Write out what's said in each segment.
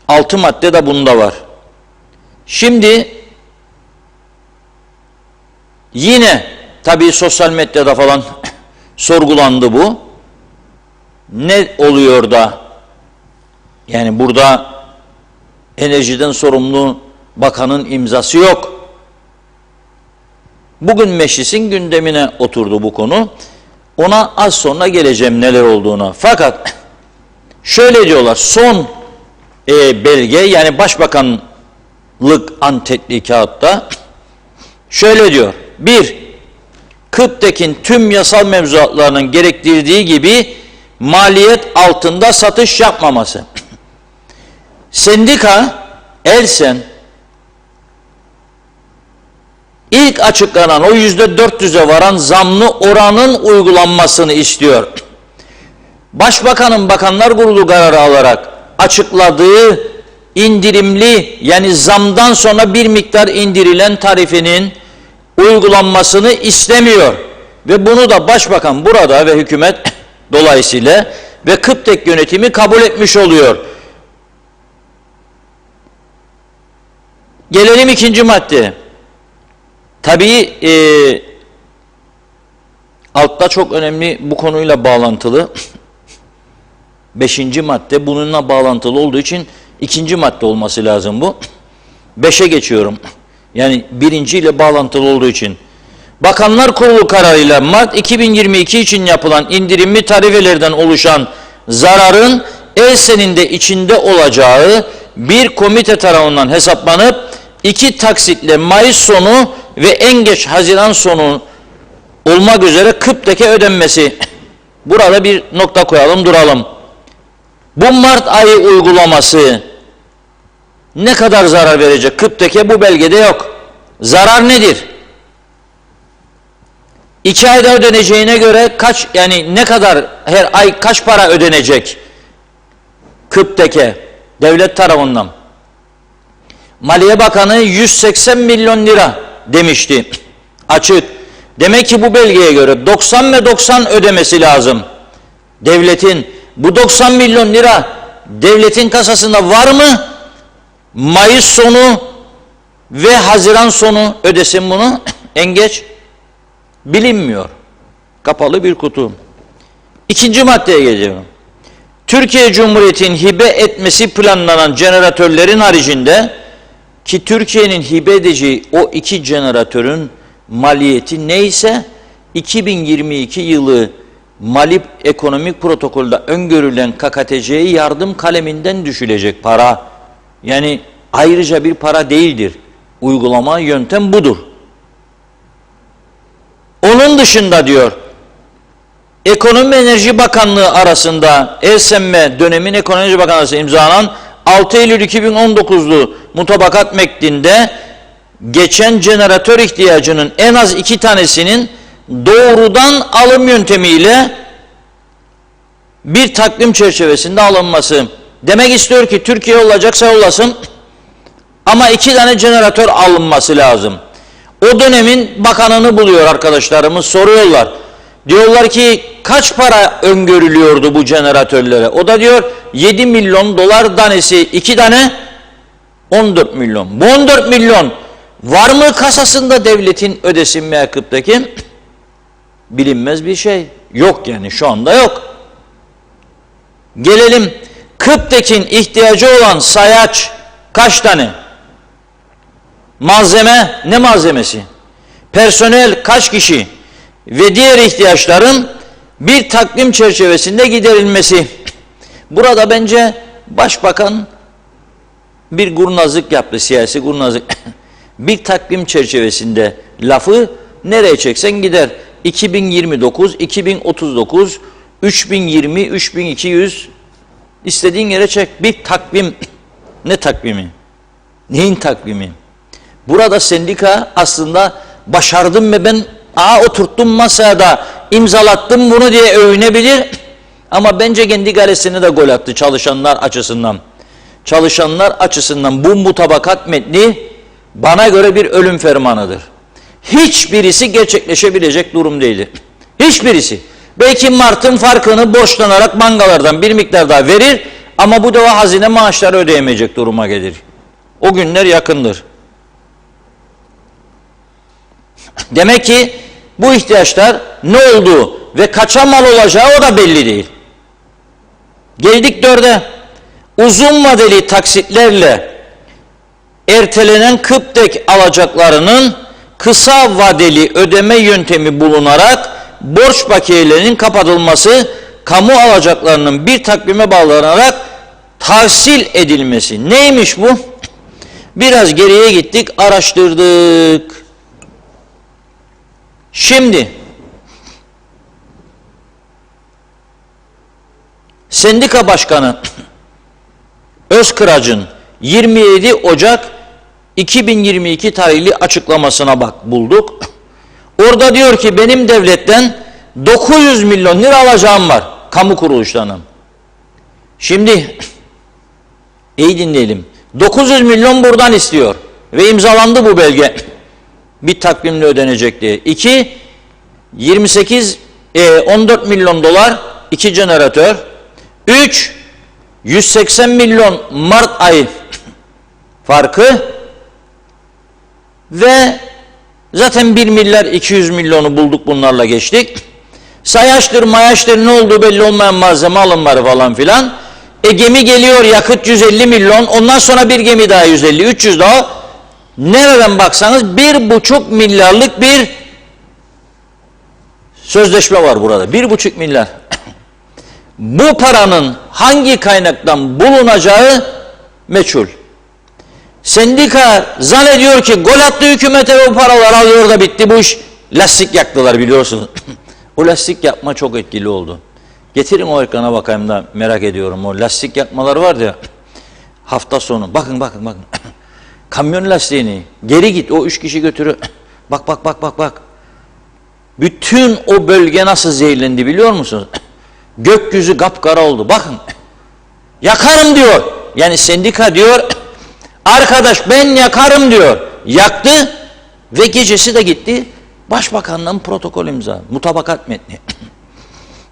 6 madde de bunda var. Şimdi yine tabii sosyal medyada falan sorgulandı bu. Ne oluyor da yani burada enerjiden sorumlu bakanın imzası yok. Bugün meclisin gündemine oturdu bu konu. Ona az sonra geleceğim neler olduğuna. Fakat şöyle diyorlar, son belge yani Başbakanlık antetli kağıtta şöyle diyor. 1. KÜPTEK'in tüm yasal mevzuatlarının gerektirdiği gibi maliyet altında satış yapmaması. Sendika Elsen ilk açıklanan o %400'e varan zamlı oranın uygulanmasını istiyor. Başbakanın Bakanlar Kurulu kararı alarak açıkladığı indirimli yani zamdan sonra bir miktar indirilen tarifinin uygulanmasını istemiyor. Ve bunu da Başbakan burada ve hükümet dolayısıyla ve KÜPTEK yönetimi kabul etmiş oluyor. Gelelim ikinci madde. Tabii altta çok önemli bu konuyla bağlantılı 5. madde bununla bağlantılı olduğu için ikinci madde olması lazım bu. 5'e geçiyorum. Yani birinci ile bağlantılı olduğu için. Bakanlar Kurulu kararıyla Mart 2022 için yapılan indirimli tarifelerden oluşan zararın Elsen'in de içinde olacağı bir komite tarafından hesaplanıp 2 taksitle Mayıs sonu ve en geç Haziran sonu olmak üzere KÜPTEK'e ödenmesi. Burada bir nokta koyalım, duralım. Bu Mart ayı uygulaması ne kadar zarar verecek? KÜPTEK'e bu belgede yok. Zarar nedir? 2 ayda ödeneceğine göre kaç, yani ne kadar her ay kaç para ödenecek KÜPTEK'e devlet tarafından? Maliye Bakanı 180 milyon lira demişti. Açık. Demek ki bu belgeye göre 90 ve 90 ödemesi lazım. Devletin bu 90 milyon lira devletin kasasında var mı? Mayıs sonu ve Haziran sonu ödesin bunu en geç. Bilinmiyor. Kapalı bir kutu. İkinci maddeye geliyorum. Türkiye Cumhuriyeti'nin hibe etmesi planlanan jeneratörlerin haricinde ki Türkiye'nin hibe edeceği o 2 jeneratörün maliyeti neyse 2022 yılı Mali Ekonomik Protokol'de öngörülen KKTC'ye yardım kaleminden düşülecek para. Yani ayrıca bir para değildir. Uygulama yöntem budur. Onun dışında diyor, Ekonomi ve Enerji Bakanlığı arasında ESM dönemin Ekonomi ve Enerji Bakanlığı arasında imzalanan 6 Eylül 2019'lu mutabakat metninde geçen jeneratör ihtiyacının en az 2 tanesinin doğrudan alım yöntemiyle bir takvim çerçevesinde alınması. Demek istiyor ki Türkiye olacaksa ollasın ama 2 tane jeneratör alınması lazım. O dönemin bakanını buluyor arkadaşlarımız, soruyorlar. Diyorlar ki kaç para öngörülüyordu bu jeneratörlere? O da diyor 7 milyon dolar tanesi 2 tane 14 milyon. Bu 14 milyon var mı kasasında devletin ödesin mevkıptaki? Bilinmez bir şey. Yok yani şu anda yok. Gelelim KÜPTEK'in ihtiyacı olan sayaç kaç tane? Malzeme ne malzemesi? Personel kaç kişi? Ve diğer ihtiyaçların bir takvim çerçevesinde giderilmesi. Burada bence Başbakan bir kurnazlık yaptı, siyasi kurnazlık. Bir takvim çerçevesinde lafı nereye çeksen gider. 2029, 2039, 3020, 3200 istediğin yere çek. Bir takvim. Ne takvimi? Neyin takvimi? Burada sendika aslında başardım ve ben oturttum masaya da imzalattım bunu diye övünebilir. Ama bence kendi galesine de gol attı çalışanlar açısından. Çalışanlar açısından bu mutabakat metni bana göre bir ölüm fermanıdır. Hiçbirisi gerçekleşebilecek durum değildir. Hiçbirisi. Belki Mart'ın farkını borçlanarak bankalardan bir miktar daha verir Ama bu defa hazine maaşları ödeyemeyecek duruma gelir. O günler yakındır. Demek ki bu ihtiyaçlar ne olduğu ve kaça mal olacağı o da belli değil. Geldik 4'e. Uzun vadeli taksitlerle ertelenen Kıptek alacaklarının kısa vadeli ödeme yöntemi bulunarak borç bakiyelerinin kapatılması, kamu alacaklarının bir takvime bağlanarak tahsil edilmesi. Neymiş bu? Biraz geriye gittik, araştırdık. Şimdi Sendika Başkanı Özkıraç'ın 27 Ocak 2022 tarihli açıklamasına bulduk. Orada diyor ki benim devletten 900 milyon lira alacağım var kamu kuruluşlarına. Şimdi iyi dinleyelim. 900 milyon buradan istiyor ve imzalandı bu belge. Bir takvimle ödenecek diye. 14 milyon dolar 2 jeneratör. 180 milyon Mart ayı farkı ve zaten 1 milyar 200 milyonu bulduk, bunlarla geçtik. Sayaçtır mayaçtır ne olduğu belli olmayan malzeme alımları falan filan. Gemi geliyor, yakıt 150 milyon, ondan sonra bir gemi daha 150, 300 daha. Nereden baksanız 1,5 milyarlık bir sözleşme var burada. 1,5 milyar. Bu paranın hangi kaynaktan bulunacağı meçhul. Sendika zannediyor ki gol attı hükümete ve o paraları alıyor da bitti bu iş. Lastik yaktılar biliyorsunuz. O lastik yapma çok etkili oldu. Getirin o ekrana bakayım da merak ediyorum. O lastik yakmaları var ya hafta sonu. Bakın. Kamyon lastiğini geri git, o 3 kişi götürü. Bak. Bütün o bölge nasıl zehirlendi biliyor musunuz? Gökyüzü kapkara oldu. Bakın. Yakarım diyor. Yani sendika diyor. Arkadaş ben yakarım diyor. Yaktı ve gecesi de gitti. Başbakanlığın protokol imza. Mutabakat metni.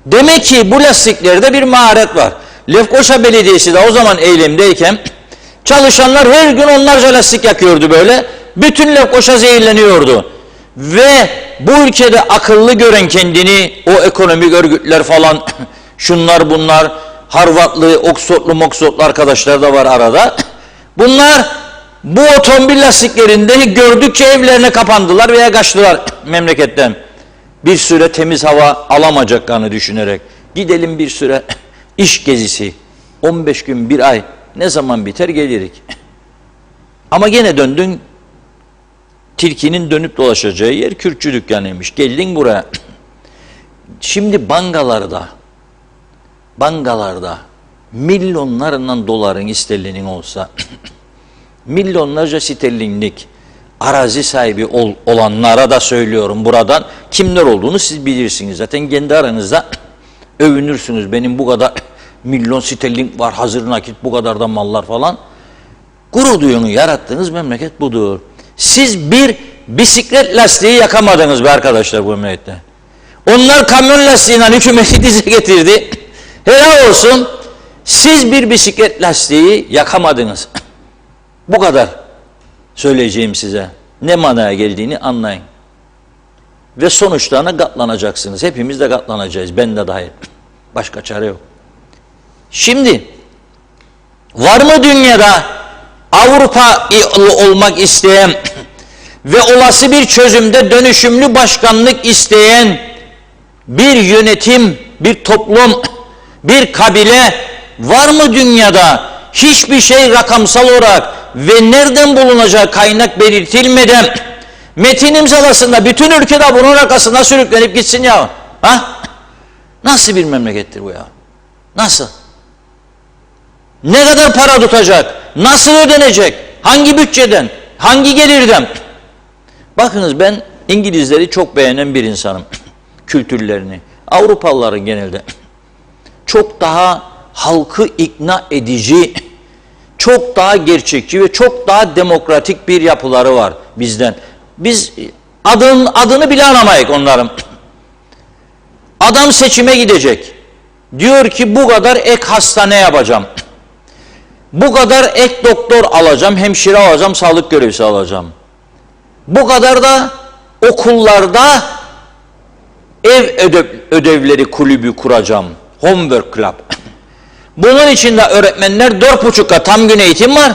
Demek ki bu lastiklerde bir maharet var. Lefkoşa Belediyesi de o zaman eylemdeyken çalışanlar her gün onlarca lastik yakıyordu böyle. Bütün Lefkoşa zehirleniyordu. Ve bu ülkede akıllı gören kendini o ekonomik örgütler falan şunlar bunlar Harvardlı, Oxford'lu arkadaşlar da var arada. Bunlar bu otomobil lastiklerinde gördükçe evlerine kapandılar veya kaçtılar memleketten. Bir süre temiz hava alamayacaklarını düşünerek gidelim bir süre iş gezisi 15 gün bir ay ne zaman biter gelirik. Ama gene döndün tilkinin dönüp dolaşacağı yer kürkçü dükkanıymış. Geldin buraya. Şimdi bankalarda milyonlarla doların sterlinin olsa milyonlarca sterlinlik arazi sahibi olanlara da söylüyorum buradan. Kimler olduğunu siz bilirsiniz. Zaten kendi aranızda övünürsünüz. Benim bu kadar milyon sterlin var, hazır nakit, bu kadar da mallar falan. Gurur duyunu yarattığınız memleket budur. Siz bir bisiklet lastiği yakamadınız be arkadaşlar bu memlekette. Onlar kamyon lastiğiyle hükümeti dize getirdi. Helal olsun. Siz bir bisiklet lastiği yakamadınız. Bu kadar söyleyeceğim size. Ne manaya geldiğini anlayın. Ve sonuçlarına katlanacaksınız. Hepimiz de katlanacağız. Ben de dahil. Başka çare yok. Şimdi var mı dünyada Avrupa olmak isteyen ve olası bir çözümde dönüşümlü başkanlık isteyen bir yönetim, bir toplum, bir kabile var mı dünyada? Hiçbir şey rakamsal olarak ve nereden bulunacağı kaynak belirtilmeden metin imzalasında bütün ülkede bunun arkasına sürüklenip gitsin ya. Ha? Nasıl bir memlekettir bu ya? Nasıl? Ne kadar para tutacak? Nasıl ödenecek? Hangi bütçeden? Hangi gelirden? Bakınız ben İngilizleri çok beğenen bir insanım. Kültürlerini. Avrupalıların genelde. Çok daha halkı ikna edici, çok daha gerçekçi ve çok daha demokratik bir yapıları var bizden. Biz adını bile anamayız onların. Adam seçime gidecek. Diyor ki bu kadar ek hastane yapacağım. Bu kadar ek doktor alacağım, hemşire alacağım, sağlık görevlisi alacağım. Bu kadar da okullarda ev ödevleri kulübü kuracağım. Homework Club. Bunun içinde öğretmenler 4,5'a tam gün eğitim var.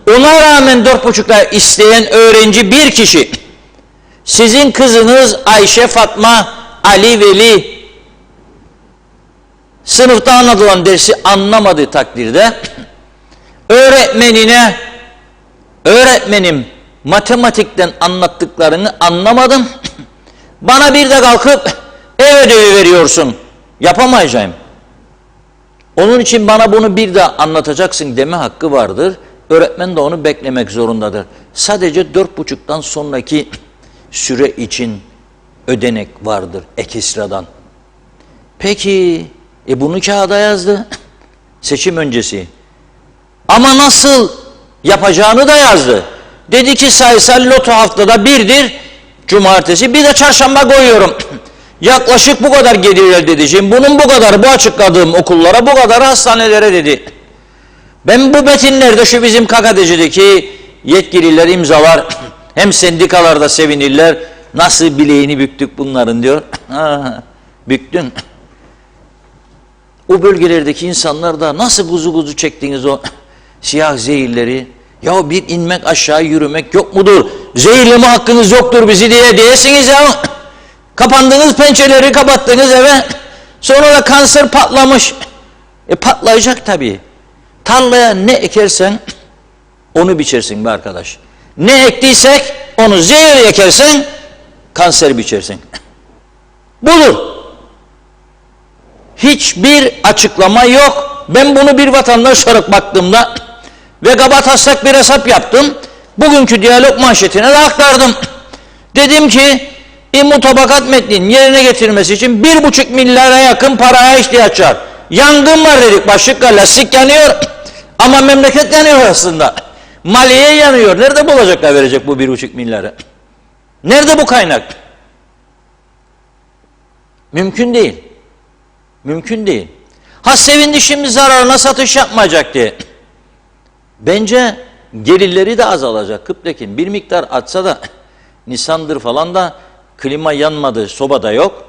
Ona rağmen 4,5'a isteyen öğrenci bir kişi. Sizin kızınız Ayşe, Fatma, Ali, Veli sınıfta anlatılan dersi anlamadığı takdirde öğretmenim matematikten anlattıklarını anlamadım. Bana bir de kalkıp ev ödevi veriyorsun. Yapamayacağım. Onun için bana bunu bir de anlatacaksın deme hakkı vardır. Öğretmen de onu beklemek zorundadır. Sadece 4,5'tan sonraki süre için ödenek vardır ekstradan. Peki bunu kağıda yazdı seçim öncesi. Ama nasıl yapacağını da yazdı. Dedi ki sayısal loto haftada birdir, cumartesi, bir de çarşamba koyuyorum. Yaklaşık bu kadar gelir elde edeceğim. Bunun bu kadar, bu açıkladığım okullara, bu kadar hastanelere dedi. Ben bu metinlerde şu bizim KKTC'deki yetkililer imzalar, hem sendikalarda sevinirler. Nasıl bileğini büktük bunların diyor. Büktün. O bölgelerdeki insanlar da nasıl kuzu kuzu çektiniz o siyah zehirleri. Ya bir inmek aşağı yürümek yok mudur? Zehirleme hakkınız yoktur bizi diyesiniz ya. Kapandığınız pençeleri, kapattığınız eve, sonra da kanser patlamış. Patlayacak tabii. Tarlaya ne ekersen onu biçersin be arkadaş. Ne ektiysek onu zehir ekersen kanser biçersin. Budur. Hiçbir açıklama yok. Ben bunu bir vatandaş olarak baktığımda ve kabataslak bir hesap yaptım. Bugünkü diyalog manşetine de aktardım. Dedim ki mutabakat metninin yerine getirmesi için 1,5 milyara yakın paraya ihtiyaç var. Yangın var dedik, başlıkla lastik yanıyor ama memleket yanıyor aslında. Maliye yanıyor. Nerede bulacaklar verecek bu 1,5 milyarı? Nerede bu kaynak? Mümkün değil. Mümkün değil. Ha sevindi şimdi zararına satış yapmayacak diye. Bence gelirleri de azalacak Kıptekin. Bir miktar atsa da Nisan'dır falan da klima yanmadı, soba da yok.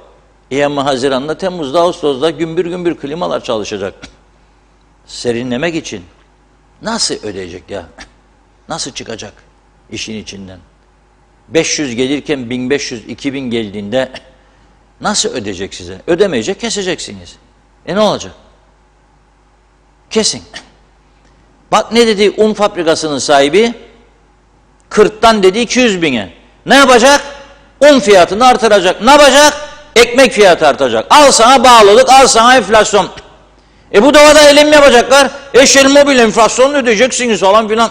Ama Haziran'da, Temmuz'da, Ağustos'da gümbür gümbür klimalar çalışacak. Serinlemek için. Nasıl ödeyecek ya? Nasıl çıkacak işin içinden? 500 gelirken 1500, 2000 geldiğinde nasıl ödeyecek size? Ödemeyecek, keseceksiniz. Ne olacak? Kesin. Bak ne dedi un fabrikasının sahibi? 40'tan dedi 200 bine. Ne yapacak? Un fiyatını artıracak. Ne yapacak? Ekmek fiyatı artacak. Al sana bağlılık, al sana enflasyon. Bu davada eylem yapacaklar. Şel mobil enflasyonunu ödeyeceksiniz falan filan.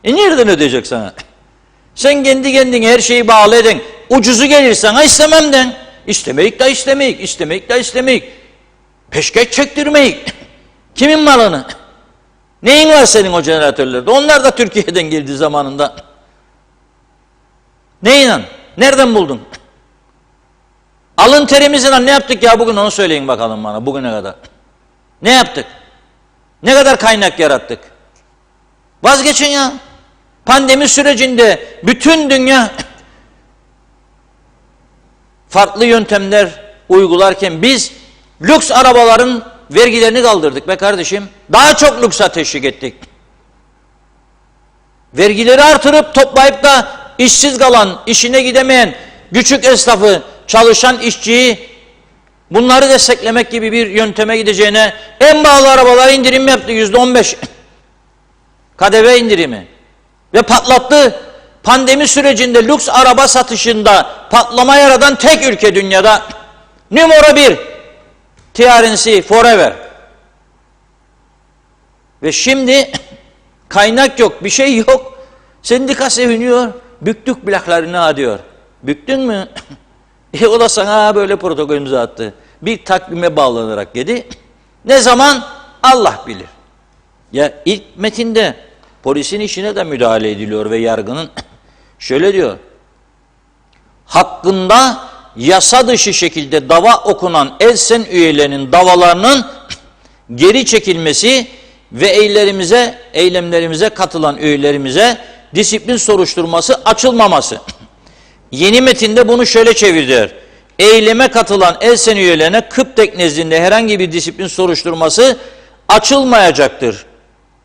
Nereden ödeyecek sana? Sen kendi kendine her şeyi bağlı edin. Ucuzu gelir sana istemem den. İstemeyik de istemeyik, istemeyik de istemeyik. Peşkeş çektirmeyik. Kimin malını? Neyin var senin o jeneratörlerde? Onlar da Türkiye'den geldi zamanında. Neyle? Nereden buldun? Alın terimizle ne yaptık ya bugün, onu söyleyin bakalım bana bugüne kadar. Ne yaptık? Ne kadar kaynak yarattık? Vazgeçin ya. Pandemi sürecinde bütün dünya farklı yöntemler uygularken biz lüks arabaların vergilerini kaldırdık be kardeşim. Daha çok lüksa teşvik ettik. Vergileri artırıp toplayıp da işsiz kalan, işine gidemeyen küçük esnafı, çalışan işçiyi, bunları desteklemek gibi bir yönteme gideceğine en pahalı arabalara indirim yaptı, %15 KDV indirimi ve patlattı. Pandemi sürecinde lüks araba satışında patlama yaratan tek ülke dünyada. Numara 1 TRNC Forever. Ve şimdi kaynak yok, bir şey yok. Sendika seviniyor, büktük plaklarını diyor. Büktün mü? O da sana böyle protokol imza attı. Bir takvime bağlanarak dedi. Ne zaman? Allah bilir. Ya ilk metinde polisin işine de müdahale ediliyor ve yargının şöyle diyor. Hakkında yasa dışı şekilde dava okunan Elsen üyelerinin davalarının geri çekilmesi ve eylemlerimize katılan üyelerimize disiplin soruşturması açılmaması. Yeni metinde bunu şöyle çevirdiler. Eyleme katılan Elsen üyelerine KıPTEK nezdinde herhangi bir disiplin soruşturması açılmayacaktır.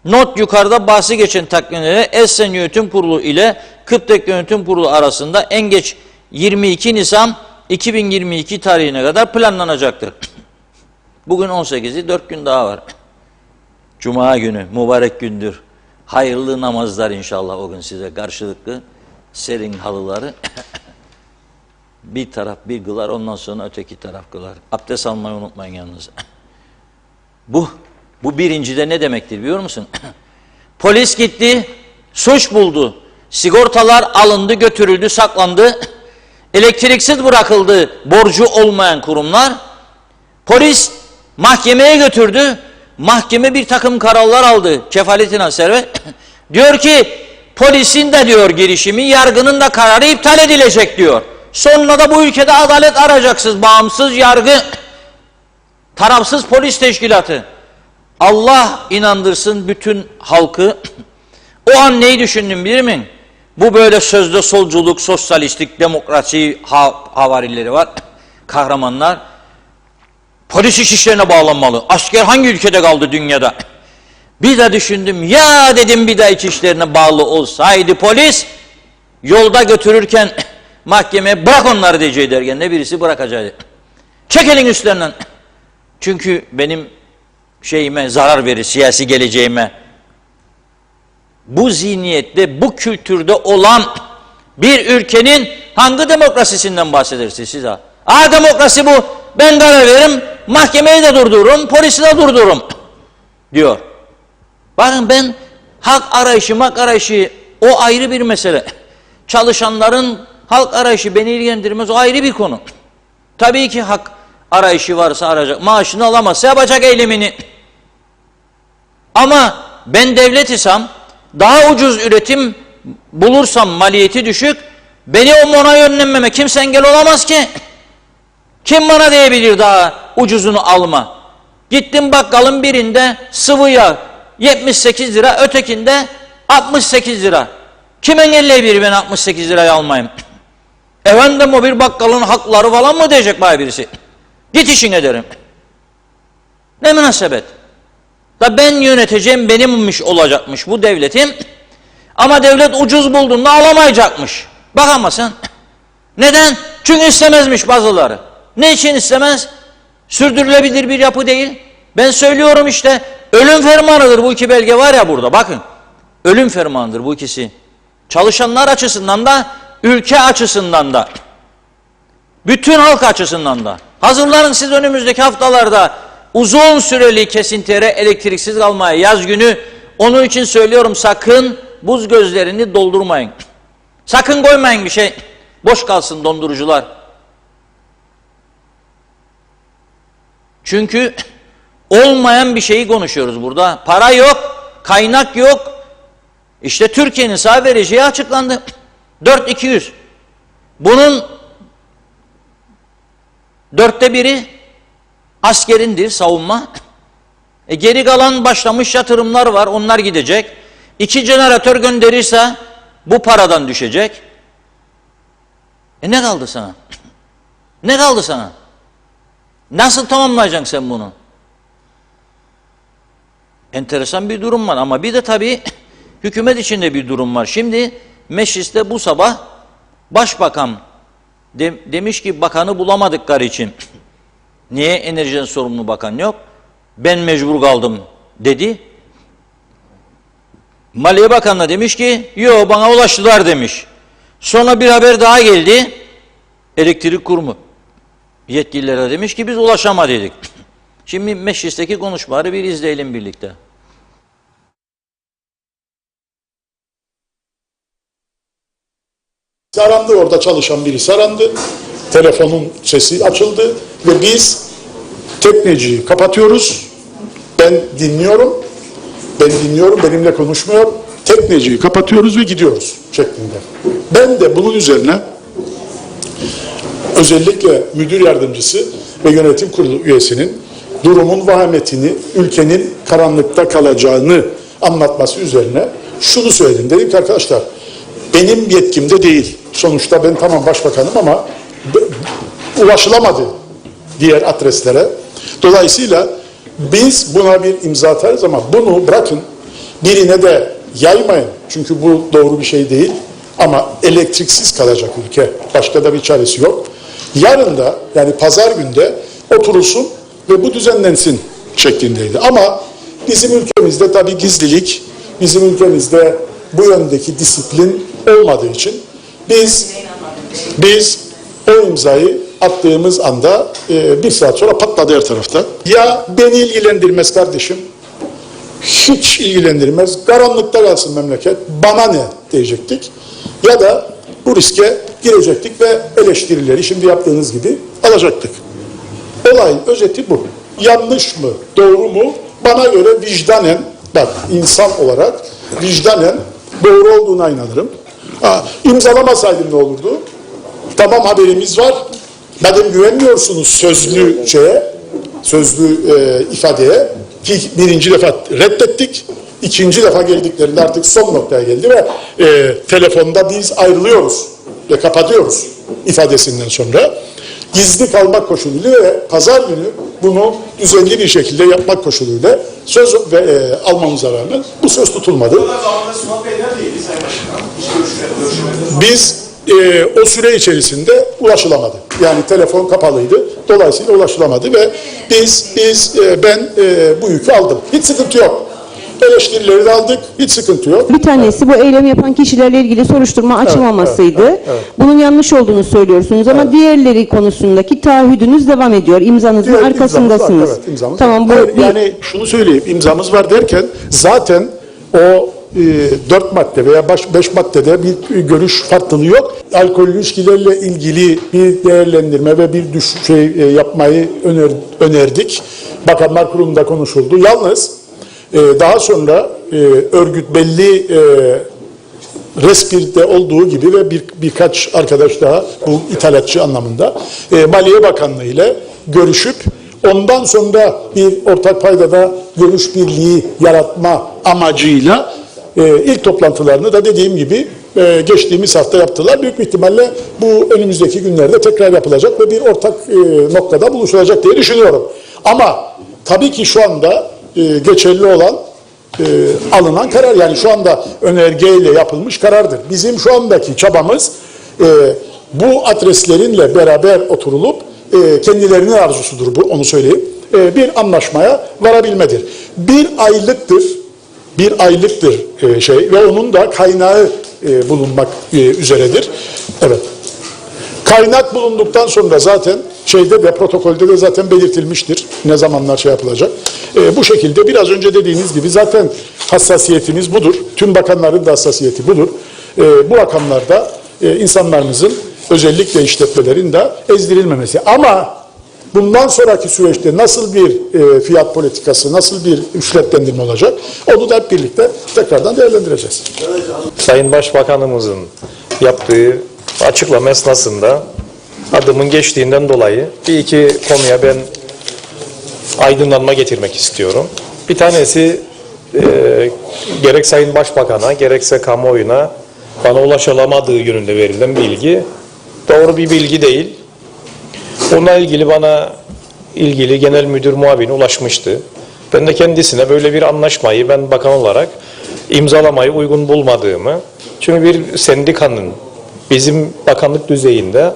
Not yukarıda bahsi geçen takvimlere Elsen Yönetim Kurulu ile KıPTEK Yönetim Kurulu arasında en geç 22 Nisan 2022 tarihine kadar planlanacaktır. Bugün 18'i 4 gün daha var. Cuma günü mübarek gündür. Hayırlı namazlar inşallah o gün size karşılıklı. Serin halıları bir taraf bir kılar, ondan sonra öteki taraf kılar. Abdest almayı unutmayın yalnız. Bu birincide ne demektir biliyor musun? Polis gitti, suç buldu. Sigortalar alındı, götürüldü, saklandı. Elektriksiz bırakıldı borcu olmayan kurumlar. Polis mahkemeye götürdü. Mahkeme bir takım kararlar aldı kefaletine servet. Diyor ki polisin de diyor girişimi, yargının da kararı iptal edilecek diyor. Sonra da bu ülkede adalet arayacaksınız. Bağımsız yargı, tarafsız polis teşkilatı. Allah inandırsın bütün halkı. O an neyi düşündüm bilir miyim? Bu böyle sözde solculuk, sosyalistlik, demokrasi havarileri var. Kahramanlar. Polis iş işlerine bağlanmalı. Asker hangi ülkede kaldı dünyada? Bir de düşündüm, ya dedim bir de iç işlerine bağlı olsaydı polis, yolda götürürken mahkemeye bırak onları diyeceği derken ne birisi bırakacaktı. Çek elin üstlerinden. Çünkü benim şeyime zarar verir, siyasi geleceğime. Bu zihniyette, bu kültürde olan bir ülkenin hangi demokrasisinden bahsedersiniz siz ha? Demokrasi bu. Ben karar veririm, mahkemeyi de durdururum, polisi de durdururum diyor. Bakın ben hak arayışı o ayrı bir mesele. Çalışanların halk arayışı beni ilgilendirmez, o ayrı bir konu. Tabii ki hak arayışı varsa arayacak, maaşını alamazsa yapacak eylemini. Ama ben devlet isem, daha ucuz üretim bulursam maliyeti düşük, beni ona yönlenmeme kimse engel olamaz ki. Kim bana diyebilir daha ucuzunu alma? Gittim bakkalın birinde sıvı yağ 78 lira, ötekinde 68 lira. Kim engelleyebilir ben 68 lirayı almayayım? Efendim o bir bakkalın hakları falan mı diyecek bana birisi? Git işine derim. Ne münasebet? Da ben yöneteceğim, benimmiş olacakmış bu devletim. Ama devlet ucuz bulduğunda alamayacakmış. Bak ama sen. Neden? Çünkü istemezmiş bazıları. Ne için istemez? Sürdürülebilir bir yapı değil. Ben söylüyorum işte, ölüm fermanıdır bu iki belge var ya burada, bakın. Ölüm fermanıdır bu ikisi. Çalışanlar açısından da, ülke açısından da, bütün halk açısından da. Hazırlanın siz önümüzdeki haftalarda uzun süreli kesintilere, elektriksiz kalmaya, yaz günü. Onun için söylüyorum, sakın buz gözlerini doldurmayın. Sakın koymayın bir şey, boş kalsın dondurucular. Çünkü olmayan bir şeyi konuşuyoruz burada. Para yok, kaynak yok. İşte Türkiye'nin sağ vereceği açıklandı. 4.200. Bunun 1/4 askerindir, savunma. Geri kalan başlamış yatırımlar var, onlar gidecek. 2 jeneratör gönderirse bu paradan düşecek. Ne kaldı sana? Ne kaldı sana? Nasıl tamamlayacaksın sen bunu? Enteresan bir durum var ama bir de tabii hükümet içinde bir durum var. Şimdi mecliste bu sabah başbakan demiş ki bakanı bulamadıkları için niye enerjiden sorumlu bakan yok? Ben mecbur kaldım dedi. Maliye Bakanı'na demiş ki yo bana ulaştılar demiş. Sonra bir haber daha geldi. Elektrik kurumu yetkililere demiş ki biz ulaşamadık. Şimdi meclisteki konuşmaları bir izleyelim birlikte. Arandı, orada çalışan birisi arandı. Telefonun sesi açıldı ve biz tekneciyi kapatıyoruz. Ben dinliyorum, benimle konuşmuyor. Tekneciyi kapatıyoruz ve gidiyoruz şeklinde. Ben de bunun üzerine özellikle müdür yardımcısı ve yönetim kurulu üyesinin durumun vahametini, ülkenin karanlıkta kalacağını anlatması üzerine şunu söyledim. Dedim ki arkadaşlar, benim yetkimde değil. Sonuçta ben tamam başbakanım ama ulaşılamadı diğer adreslere. Dolayısıyla biz buna bir imza atarız ama bunu bırakın, birine de yaymayın. Çünkü bu doğru bir şey değil. Ama elektriksiz kalacak ülke. Başka da bir çaresi yok. Yarın da, yani pazar günde oturulsun ve bu düzenlensin şeklindeydi. Ama bizim ülkemizde tabii gizlilik, bizim ülkemizde bu yöndeki disiplin olmadığı için biz o imzayı attığımız anda bir saat sonra patladı her tarafta. Ya beni ilgilendirmez kardeşim, hiç ilgilendirmez, karanlıkta kalsın memleket, bana ne diyecektik. Ya da bu riske girecektik ve eleştirileri şimdi yaptığınız gibi alacaktık. Olayın özeti bu. Yanlış mı, doğru mu? Bana göre vicdanen, bak insan olarak vicdanen doğru olduğuna inanırım. İmzalamasaydım ne olurdu? Tamam, haberimiz var. Madem güvenmiyorsunuz sözlü ifadeye, ki birinci defa reddettik, ikinci defa geldiklerinde artık son noktaya geldi ve telefonda biz ayrılıyoruz ve kapatıyoruz ifadesinden sonra gizli kalmak koşuluyla ve pazar günü bunu düzenli bir şekilde yapmak koşuluyla söz almamıza rağmen bu söz tutulmadı. Biz o süre içerisinde ulaşılamadı. Yani telefon kapalıydı. Dolayısıyla ulaşılamadı ve ben bu yükü aldım. Hiç sıkıntı yok. Eleştirileri de aldık. Hiç sıkıntı yok. Bir tanesi bu eylem yapan kişilerle ilgili soruşturma açılmamasıydı. Evet. Bunun yanlış olduğunu söylüyorsunuz ama diğerleri konusundaki taahhüdünüz devam ediyor. İmzanızın Evet, arkasındasınız. imzamız var, evet, imzamız Tamam, var. bu Yani şunu söyleyeyim, imzamız var derken zaten o 4 madde veya 5 maddede bir görüş farklılığı yok. Alkollü ilişkilerle ilgili bir değerlendirme ve bir yapmayı önerdik. Bakanlar Kurulu'nda konuşuldu. Yalnız daha sonra örgüt belli Respir'de olduğu gibi ve birkaç arkadaş daha bu ithalatçı anlamında Maliye Bakanlığı ile görüşüp ondan sonra bir ortak paydada görüş birliği yaratma amacıyla ilk toplantılarını da dediğim gibi geçtiğimiz hafta yaptılar. Büyük bir ihtimalle bu önümüzdeki günlerde tekrar yapılacak ve bir ortak noktada buluşulacak diye düşünüyorum. Ama tabii ki şu anda geçerli olan alınan karar, yani şu anda önergeyle yapılmış karardır. Bizim şu andaki çabamız bu adreslerinle beraber oturulup kendilerinin arzusudur bu, onu söyleyeyim. Bir anlaşmaya varabilmedir. Bir aylıktır ve onun da kaynağı bulunmak üzeredir. Evet. Kaynak bulunduktan sonra zaten protokolde de zaten belirtilmiştir ne zamanlar yapılacak. Bu şekilde biraz önce dediğiniz gibi zaten hassasiyetimiz budur. Tüm bakanların da hassasiyeti budur. Bu rakamlarda insanlarımızın, özellikle işletmelerin de ezdirilmemesi. Ama bundan sonraki süreçte nasıl bir fiyat politikası, nasıl bir ücretlendirme olacak, onu da hep birlikte tekrardan değerlendireceğiz. Sayın Başbakanımızın yaptığı açıklama esnasında adımın geçtiğinden dolayı bir iki konuya ben aydınlanma getirmek istiyorum. Bir tanesi gerek Sayın Başbakan'a gerekse kamuoyuna bana ulaşılamadığı yönünde verilen bilgi doğru bir bilgi değil. Bununla ilgili bana ilgili genel müdür muavini ulaşmıştı. Ben de kendisine böyle bir anlaşmayı ben bakan olarak imzalamayı uygun bulmadığımı, çünkü bir sendikanın bizim bakanlık düzeyinde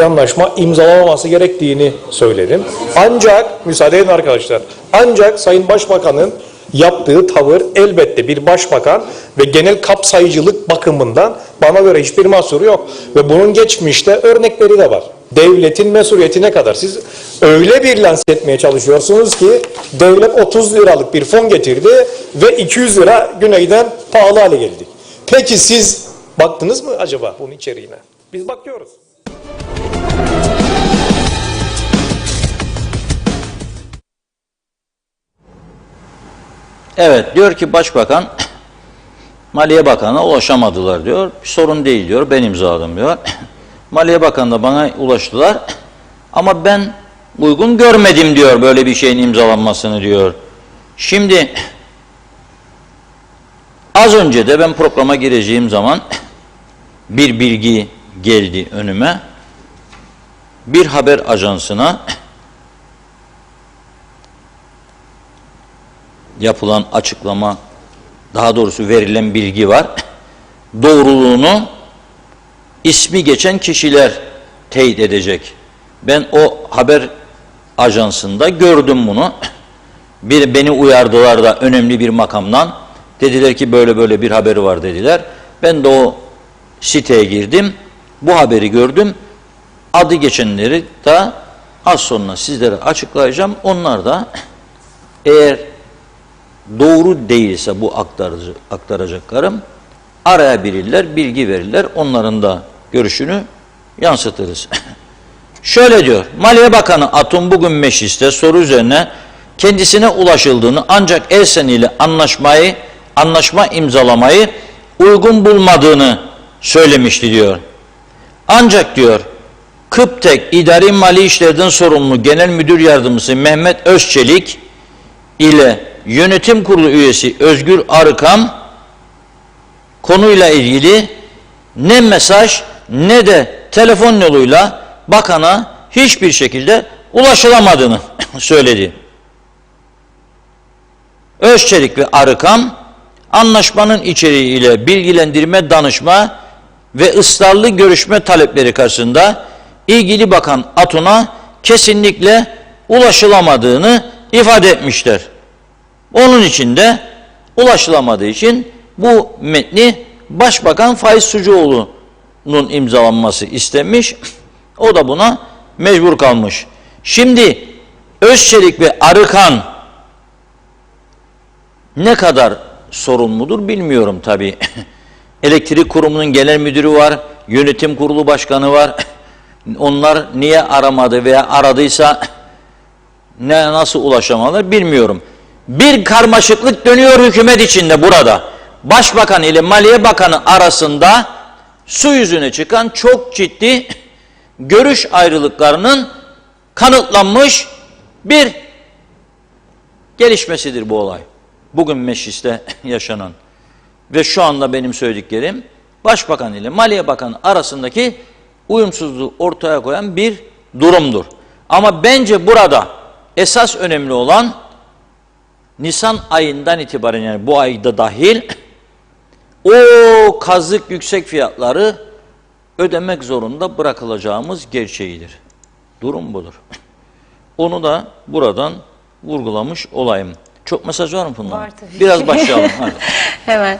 anlaşma imzalamaması gerektiğini söyledim. Ancak, müsaade edin arkadaşlar, ancak Sayın Başbakan'ın yaptığı tavır elbette bir başbakan ve genel kapsayıcılık bakımından bana göre hiçbir mahsuru yok. Ve bunun geçmişte örnekleri de var. Devletin mesuliyetine kadar siz öyle bir lanse etmeye çalışıyorsunuz ki devlet 30 liralık bir fon getirdi ve 200 lira güneyden pahalı hale geldi. Peki siz baktınız mı acaba bunun içeriğine? Biz bakıyoruz. Evet, diyor ki Başbakan Maliye Bakanı'na ulaşamadılar diyor. Bir sorun değil diyor. Ben imzaladım diyor. Maliye Bakanı da bana ulaştılar. Ama ben uygun görmedim diyor böyle bir şeyin imzalanmasını diyor. Şimdi az önce de ben programa gireceğim zaman bir bilgi geldi önüme. Bir haber ajansına yapılan açıklama, daha doğrusu verilen bilgi var. Doğruluğunu ismi geçen kişiler teyit edecek. Ben o haber ajansında gördüm bunu. Beni uyardılar da önemli bir makamdan. Dediler ki böyle böyle bir haberi var dediler. Ben de o siteye girdim. Bu haberi gördüm. Adı geçenleri de az sonra sizlere açıklayacağım. Onlar da eğer doğru değilse bu aktaracaklarım arayabilirler, bilgi verirler. Onların da görüşünü yansıtırız. Şöyle diyor, Maliye Bakanı Atun bugün mecliste soru üzerine kendisine ulaşıldığını ancak Elsen ile anlaşma imzalamayı uygun bulmadığını söylemişti diyor. Ancak diyor, Kıptek İdari Mali İşlerden sorumlu Genel Müdür Yardımcısı Mehmet Özçelik ile Yönetim Kurulu üyesi Özgür Arıkan konuyla ilgili ne mesaj ne de telefon yoluyla bakana hiçbir şekilde ulaşılamadığını söyledi. Özçelik ve Arıkan anlaşmanın içeriği ile bilgilendirme, danışma ve ısrarlı görüşme talepleri karşısında ilgili bakan Atun'a kesinlikle ulaşılamadığını ifade etmişler. Onun için de ulaşılamadığı için bu metni Başbakan Faiz Sucuoğlu'nun imzalanması istenmiş. O da buna mecbur kalmış. Şimdi Özçelik ve Arıkan ne kadar sorumludur bilmiyorum tabii. Elektrik Kurumu'nun genel müdürü var, yönetim kurulu başkanı var. Onlar niye aramadı veya aradıysa nasıl ulaşamadılar bilmiyorum. Bir karmaşıklık dönüyor hükümet içinde burada. Başbakan ile Maliye Bakanı arasında su yüzüne çıkan çok ciddi görüş ayrılıklarının kanıtlanmış bir gelişmesidir bu olay. Bugün mecliste yaşanan ve şu anda benim söylediklerim Başbakan ile Maliye Bakanı arasındaki uyumsuzluğu ortaya koyan bir durumdur. Ama bence burada esas önemli olan Nisan ayından itibaren, yani bu ayda dahil, o kazık yüksek fiyatları ödemek zorunda bırakılacağımız gerçeğidir. Durum budur. Onu da buradan vurgulamış olayım. Çok mesaj var mı Funda? Var tabii. Biraz başlayalım. Hadi. Hemen.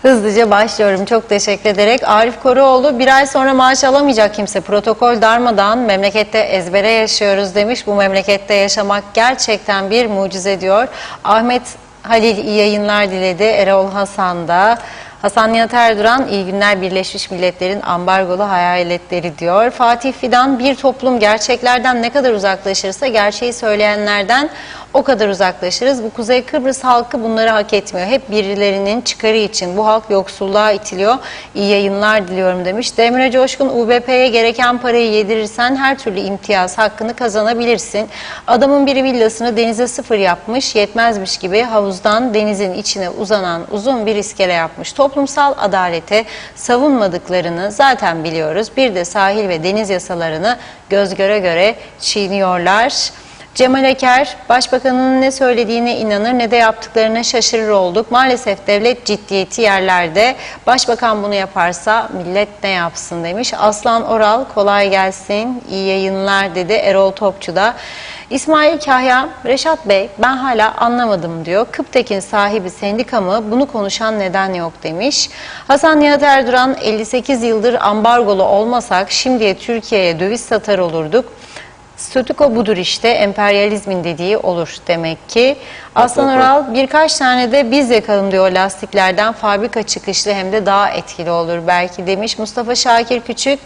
Hızlıca başlıyorum. Çok teşekkür ederek. Arif Koruoğlu, bir ay sonra maaş alamayacak kimse. Protokol darmadan, memlekette ezbere yaşıyoruz demiş. Bu memlekette yaşamak gerçekten bir mucize diyor. Ahmet Halil iyi yayınlar diledi. Erol Hasan da. Hasan Nihat Erduran, iyi günler, Birleşmiş Milletler'in ambargolu hayaletleri diyor. Fatih Fidan, bir toplum gerçeklerden ne kadar uzaklaşırsa gerçeği söyleyenlerden o kadar uzaklaşırız. Bu Kuzey Kıbrıs halkı bunları hak etmiyor. Hep birilerinin çıkarı için bu halk yoksulluğa itiliyor. İyi yayınlar diliyorum demiş. Demre Coşkun, UBP'ye gereken parayı yedirirsen her türlü imtiyaz hakkını kazanabilirsin. Adamın biri villasını denize sıfır yapmış, yetmezmiş gibi havuzdan denizin içine uzanan uzun bir iskele yapmış. Toplumsal adalete savunmadıklarını zaten biliyoruz. Bir de sahil ve deniz yasalarını göz göre göre çiğniyorlar. Cemal Eker, Başbakanın ne söylediğine inanır ne de yaptıklarına şaşırır olduk. Maalesef devlet ciddiyeti yerlerde. Başbakan bunu yaparsa millet ne yapsın demiş. Aslan Oral, kolay gelsin, iyi yayınlar dedi. Erol Topçu da. İsmail Kahya, Reşat Bey ben hala anlamadım diyor. Kıptek'in sahibi sendika mı? Bunu konuşan neden yok demiş. Hasan Nihat Erduran, 58 yıldır ambargolu olmasak şimdiye Türkiye'ye döviz satar olurduk. Statüko budur işte, emperyalizmin dediği olur demek ki. Aslan Oral, birkaç tane de biz yakalım diyor lastiklerden, fabrika çıkışlı hem de daha etkili olur belki demiş. Mustafa Şakir Küçük,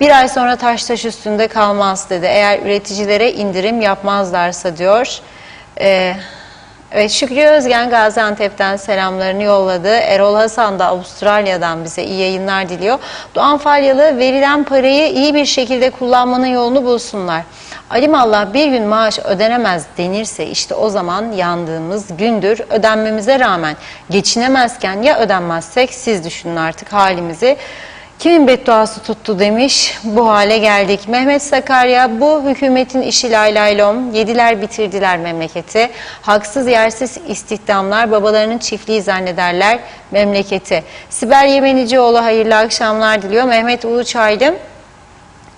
bir ay sonra taş üstünde kalmaz dedi. Eğer üreticilere indirim yapmazlarsa diyor. Evet, Şükrü Özgen Gaziantep'ten selamlarını yolladı. Erol Hasan da Avustralya'dan bize iyi yayınlar diliyor. Doğan Falyalı, verilen parayı iyi bir şekilde kullanmanın yolunu bulsunlar. Alimallah bir gün maaş ödenemez denirse işte o zaman yandığımız gündür. Ödenmemize rağmen geçinemezken ya ödenmezsek siz düşünün artık halimizi. Kimin bedduası tuttu demiş, bu hale geldik. Mehmet Sakarya, bu hükümetin işi lay lay lom, yediler bitirdiler memleketi. Haksız yersiz istihdamlar, babalarının çiftliği zannederler memleketi. Sibel Yemenicioğlu hayırlı akşamlar diliyor. Mehmet Uluçaylı,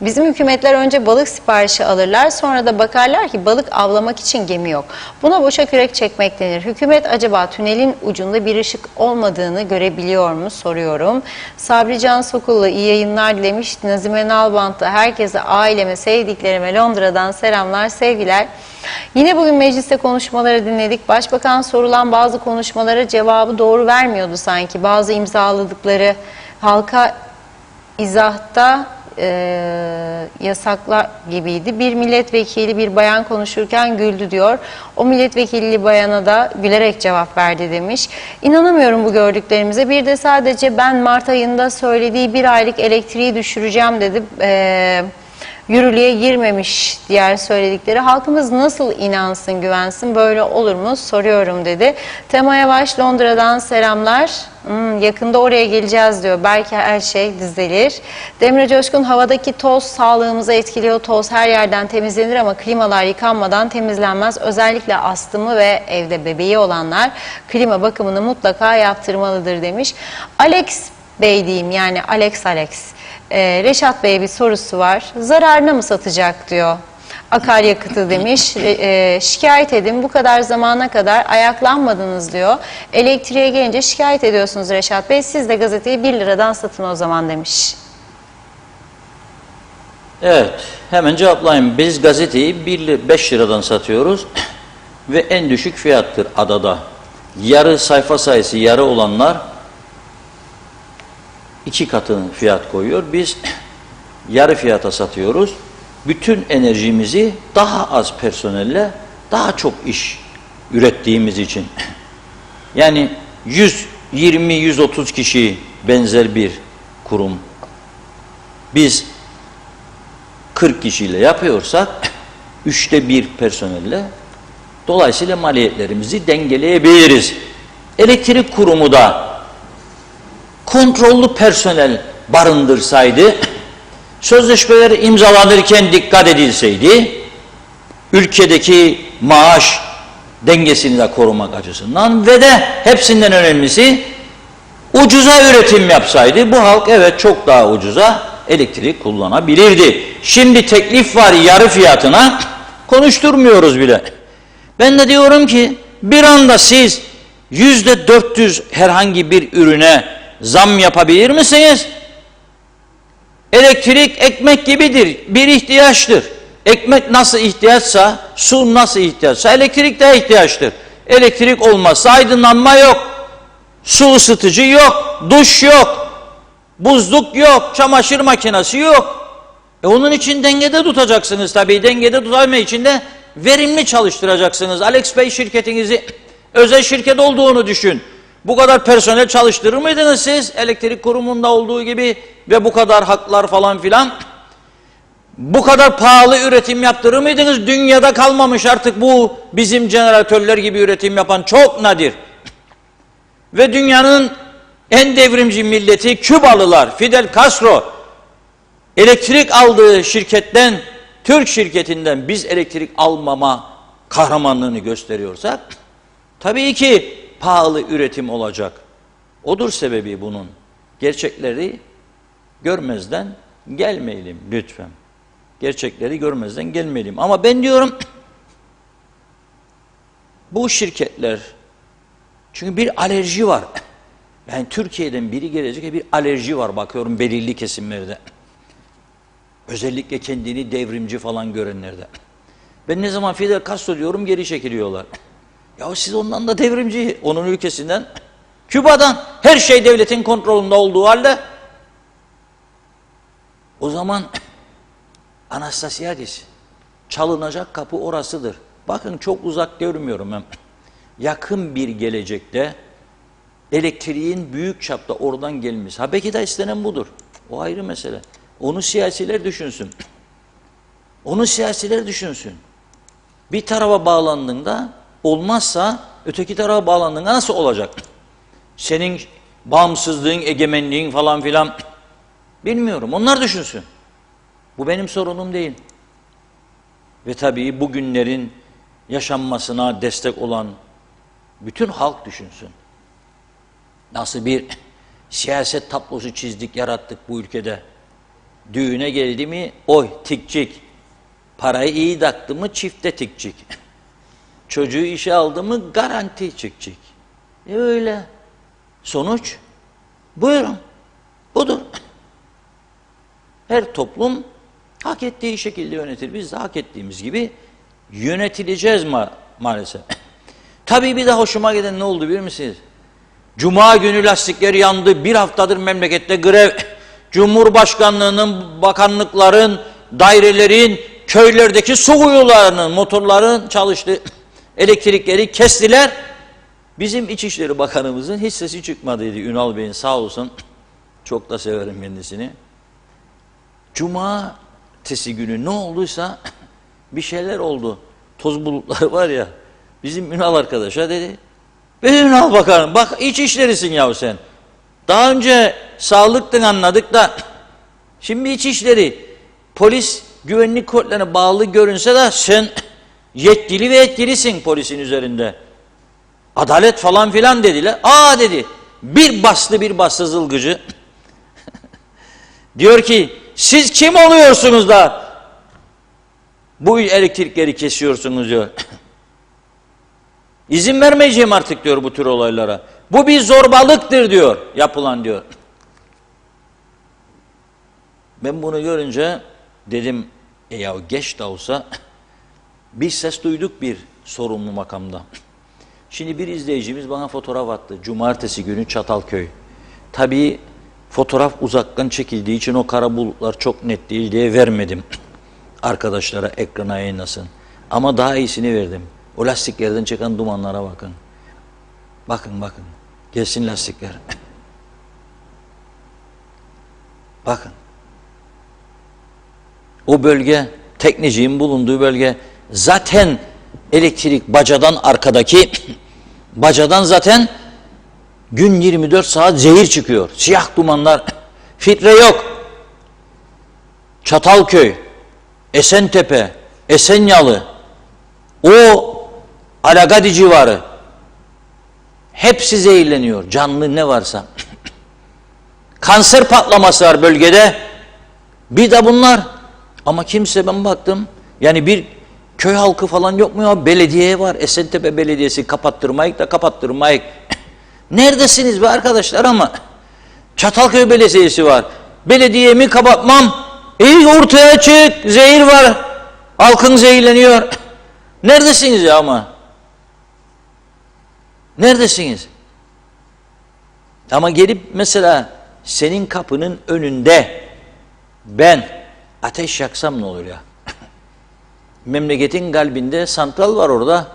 bizim hükümetler önce balık siparişi alırlar, sonra da bakarlar ki balık avlamak için gemi yok. Buna boşa kürek çekmek denir. Hükümet acaba tünelin ucunda bir ışık olmadığını görebiliyor mu soruyorum. Sabri Can Sokullu iyi yayınlar dilemiş. Nazime Nalbant'ta herkese, aileme, sevdiklerime Londra'dan selamlar, sevgiler. Yine bugün mecliste konuşmaları dinledik. Başbakan sorulan bazı konuşmalara cevabı doğru vermiyordu sanki. Bazı imzaladıkları halka izahta yasaklar gibiydi. Bir milletvekili bir bayan konuşurken güldü diyor. O milletvekilli bayana da gülerek cevap verdi demiş. İnanamıyorum bu gördüklerimize. Bir de sadece ben Mart ayında söylediği bir aylık elektriği düşüreceğim dedi. Yürürlüğe girmemiş diğer söyledikleri. Halkımız nasıl inansın, güvensin, böyle olur mu soruyorum dedi. Tema Yavaş Londra'dan selamlar. Yakında oraya geleceğiz diyor. Belki her şey düzelir. Demre Coşkun, havadaki toz sağlığımıza etkiliyor. Toz her yerden temizlenir ama klimalar yıkanmadan temizlenmez. Özellikle astımı ve evde bebeği olanlar klima bakımını mutlaka yaptırmalıdır demiş. Alex Bey diyeyim, yani Alex. Reşat Bey'e bir sorusu var. Zararına mı satacak diyor akaryakıtı demiş. Şikayet edin, bu kadar zamana kadar ayaklanmadınız diyor. Elektriğe gelince şikayet ediyorsunuz Reşat Bey. Siz de gazeteyi 1 liradan satın o zaman demiş. Evet, hemen cevaplayayım. Biz gazeteyi 5 liradan satıyoruz ve en düşük fiyattır adada. Yarı sayfa sayısı yarı olanlar 2 katını fiyat koyuyor. Biz yarı fiyata satıyoruz. Bütün enerjimizi daha az personelle daha çok iş ürettiğimiz için. Yani 120-130 kişi benzer bir kurum. Biz 40 kişiyle yapıyorsak 1/3 personelle dolayısıyla maliyetlerimizi dengeleyebiliriz. Elektrik kurumu da kontrollü personel barındırsaydı, sözleşmeler imzalanırken dikkat edilseydi, ülkedeki maaş dengesini de korumak açısından ve de hepsinden önemlisi ucuza üretim yapsaydı, bu halk evet çok daha ucuza elektrik kullanabilirdi. Şimdi teklif var yarı fiyatına, konuşturmuyoruz bile. Ben de diyorum ki bir anda siz %400 herhangi bir ürüne zam yapabilir misiniz? Elektrik ekmek gibidir, bir ihtiyaçtır. Ekmek nasıl ihtiyaçsa, su nasıl ihtiyaçsa elektrik de ihtiyaçtır. Elektrik olmazsa aydınlanma yok, su ısıtıcı yok, duş yok, buzluk yok, çamaşır makinesi yok. Onun için dengede tutacaksınız tabii. Dengede tutabilme için de verimli çalıştıracaksınız. Alex Bey, şirketinizi özel şirket olduğunu düşün. Bu kadar personel çalıştırır mıydınız siz? Elektrik kurumunda olduğu gibi ve bu kadar haklar falan filan. Bu kadar pahalı üretim yaptırır mıydınız? Dünyada kalmamış artık bu bizim jeneratörler gibi üretim yapan çok nadir. Ve dünyanın en devrimci milleti Kübalılar, Fidel Castro elektrik aldığı şirketten, Türk şirketinden biz elektrik almama kahramanlığını gösteriyorsak tabii ki pahalı üretim olacak. Odur sebebi bunun. Gerçekleri görmezden gelmeyelim lütfen. Gerçekleri görmezden gelmeyelim. Ama ben diyorum bu şirketler, çünkü bir alerji var. Yani Türkiye'den biri gelecek, bir alerji var bakıyorum belirli kesimlerde. Özellikle kendini devrimci falan görenlerde. Ben ne zaman Fidel Castro diyorum geri çekiliyorlar. Ya siz ondan da devrimci, onun ülkesinden, Küba'dan, her şey devletin kontrolünde olduğu halde o zaman Anastasiadis, çalınacak kapı orasıdır. Bakın çok uzak görmüyorum ben. yakın bir gelecekte elektriğin büyük çapta oradan gelmesi. Ha belki de istenen budur. O ayrı mesele. Onu siyasiler düşünsün. Onu siyasiler düşünsün. Bir tarafa bağlandığında olmazsa öteki tarafa bağlandığında nasıl olacak? Senin bağımsızlığın, egemenliğin falan filan bilmiyorum. Onlar düşünsün. Bu benim sorunum değil. Ve tabii bugünlerin yaşanmasına destek olan bütün halk düşünsün. Nasıl bir siyaset tablosu çizdik, yarattık bu ülkede. Düğüne geldi mi oy tikcik. Parayı iyi taktı mı çifte tikcik. Çocuğu işe aldı mı garanti çıkcik. Öyle. Sonuç buyurun. Budur. Her toplum hak ettiği şekilde yönetir. Biz de hak ettiğimiz gibi yönetileceğiz maalesef. Tabii bir de hoşuma giden ne oldu biliyor musunuz? Cuma günü lastikleri yandı. Bir haftadır memlekette grev. Cumhurbaşkanlığının, bakanlıkların, dairelerin, köylerdeki su kuyularının, motorların çalıştı. Elektrikleri kestiler. Bizim İçişleri Bakanımızın hiç sesi çıkmadıydı. Ünal Bey'in sağ olsun. Çok da severim kendisini. Cumartesi günü ne olduysa bir şeyler oldu. Toz bulutları var ya. Bizim Ünal arkadaşa dedi. Ve Ünal Bakanım bak İçişlerisin yahu sen. Daha önce sağlıktın anladık da şimdi İçişleri polis güvenlik kodlarına bağlı görünse de sen yetkili ve etkilisin polisin üzerinde. Adalet falan filan dediler. Aa dedi. Bir bastı zılgıcı. Diyor ki siz kim oluyorsunuz da bu elektrikleri kesiyorsunuz diyor. İzin vermeyeceğim artık diyor bu tür olaylara. Bu bir zorbalıktır diyor yapılan diyor. Ben bunu görünce dedim ya geç de olsa bir ses duyduk bir sorumlu makamda. Şimdi bir izleyicimiz bana fotoğraf attı. Cumartesi günü Çatalköy. Tabii fotoğraf uzaktan çekildiği için o kara bulutlar çok net değil diye vermedim. Arkadaşlara ekrana yayınlasın. Ama daha iyisini verdim. O lastiklerden çıkan dumanlara bakın. Bakın. Gelsin lastikler. Bakın. O bölge, tekneciğin bulunduğu bölge zaten elektrik bacadan arkadaki bacadan zaten gün 24 saat zehir çıkıyor. Siyah dumanlar. Filtre yok. Çatalköy, Esentepe, Esenyalı, o Alagadi civarı hepsi zehirleniyor. Canlı ne varsa. Kanser patlaması var bölgede. Bir de bunlar. Ama kimse ben baktım. Yani bir köy halkı falan yok mu ya? Belediye var. Esentepe Belediyesi kapattırmayık. Neredesiniz be arkadaşlar ama? Çatalköy Belediyesi var. Belediyemi kapatmam. Ortaya çık. Zehir var. Halkın zehirleniyor. Neredesiniz ya ama? Neredesiniz? Ama gelip mesela senin kapının önünde ben ateş yaksam ne olur ya? Memleketin kalbinde santral var orada.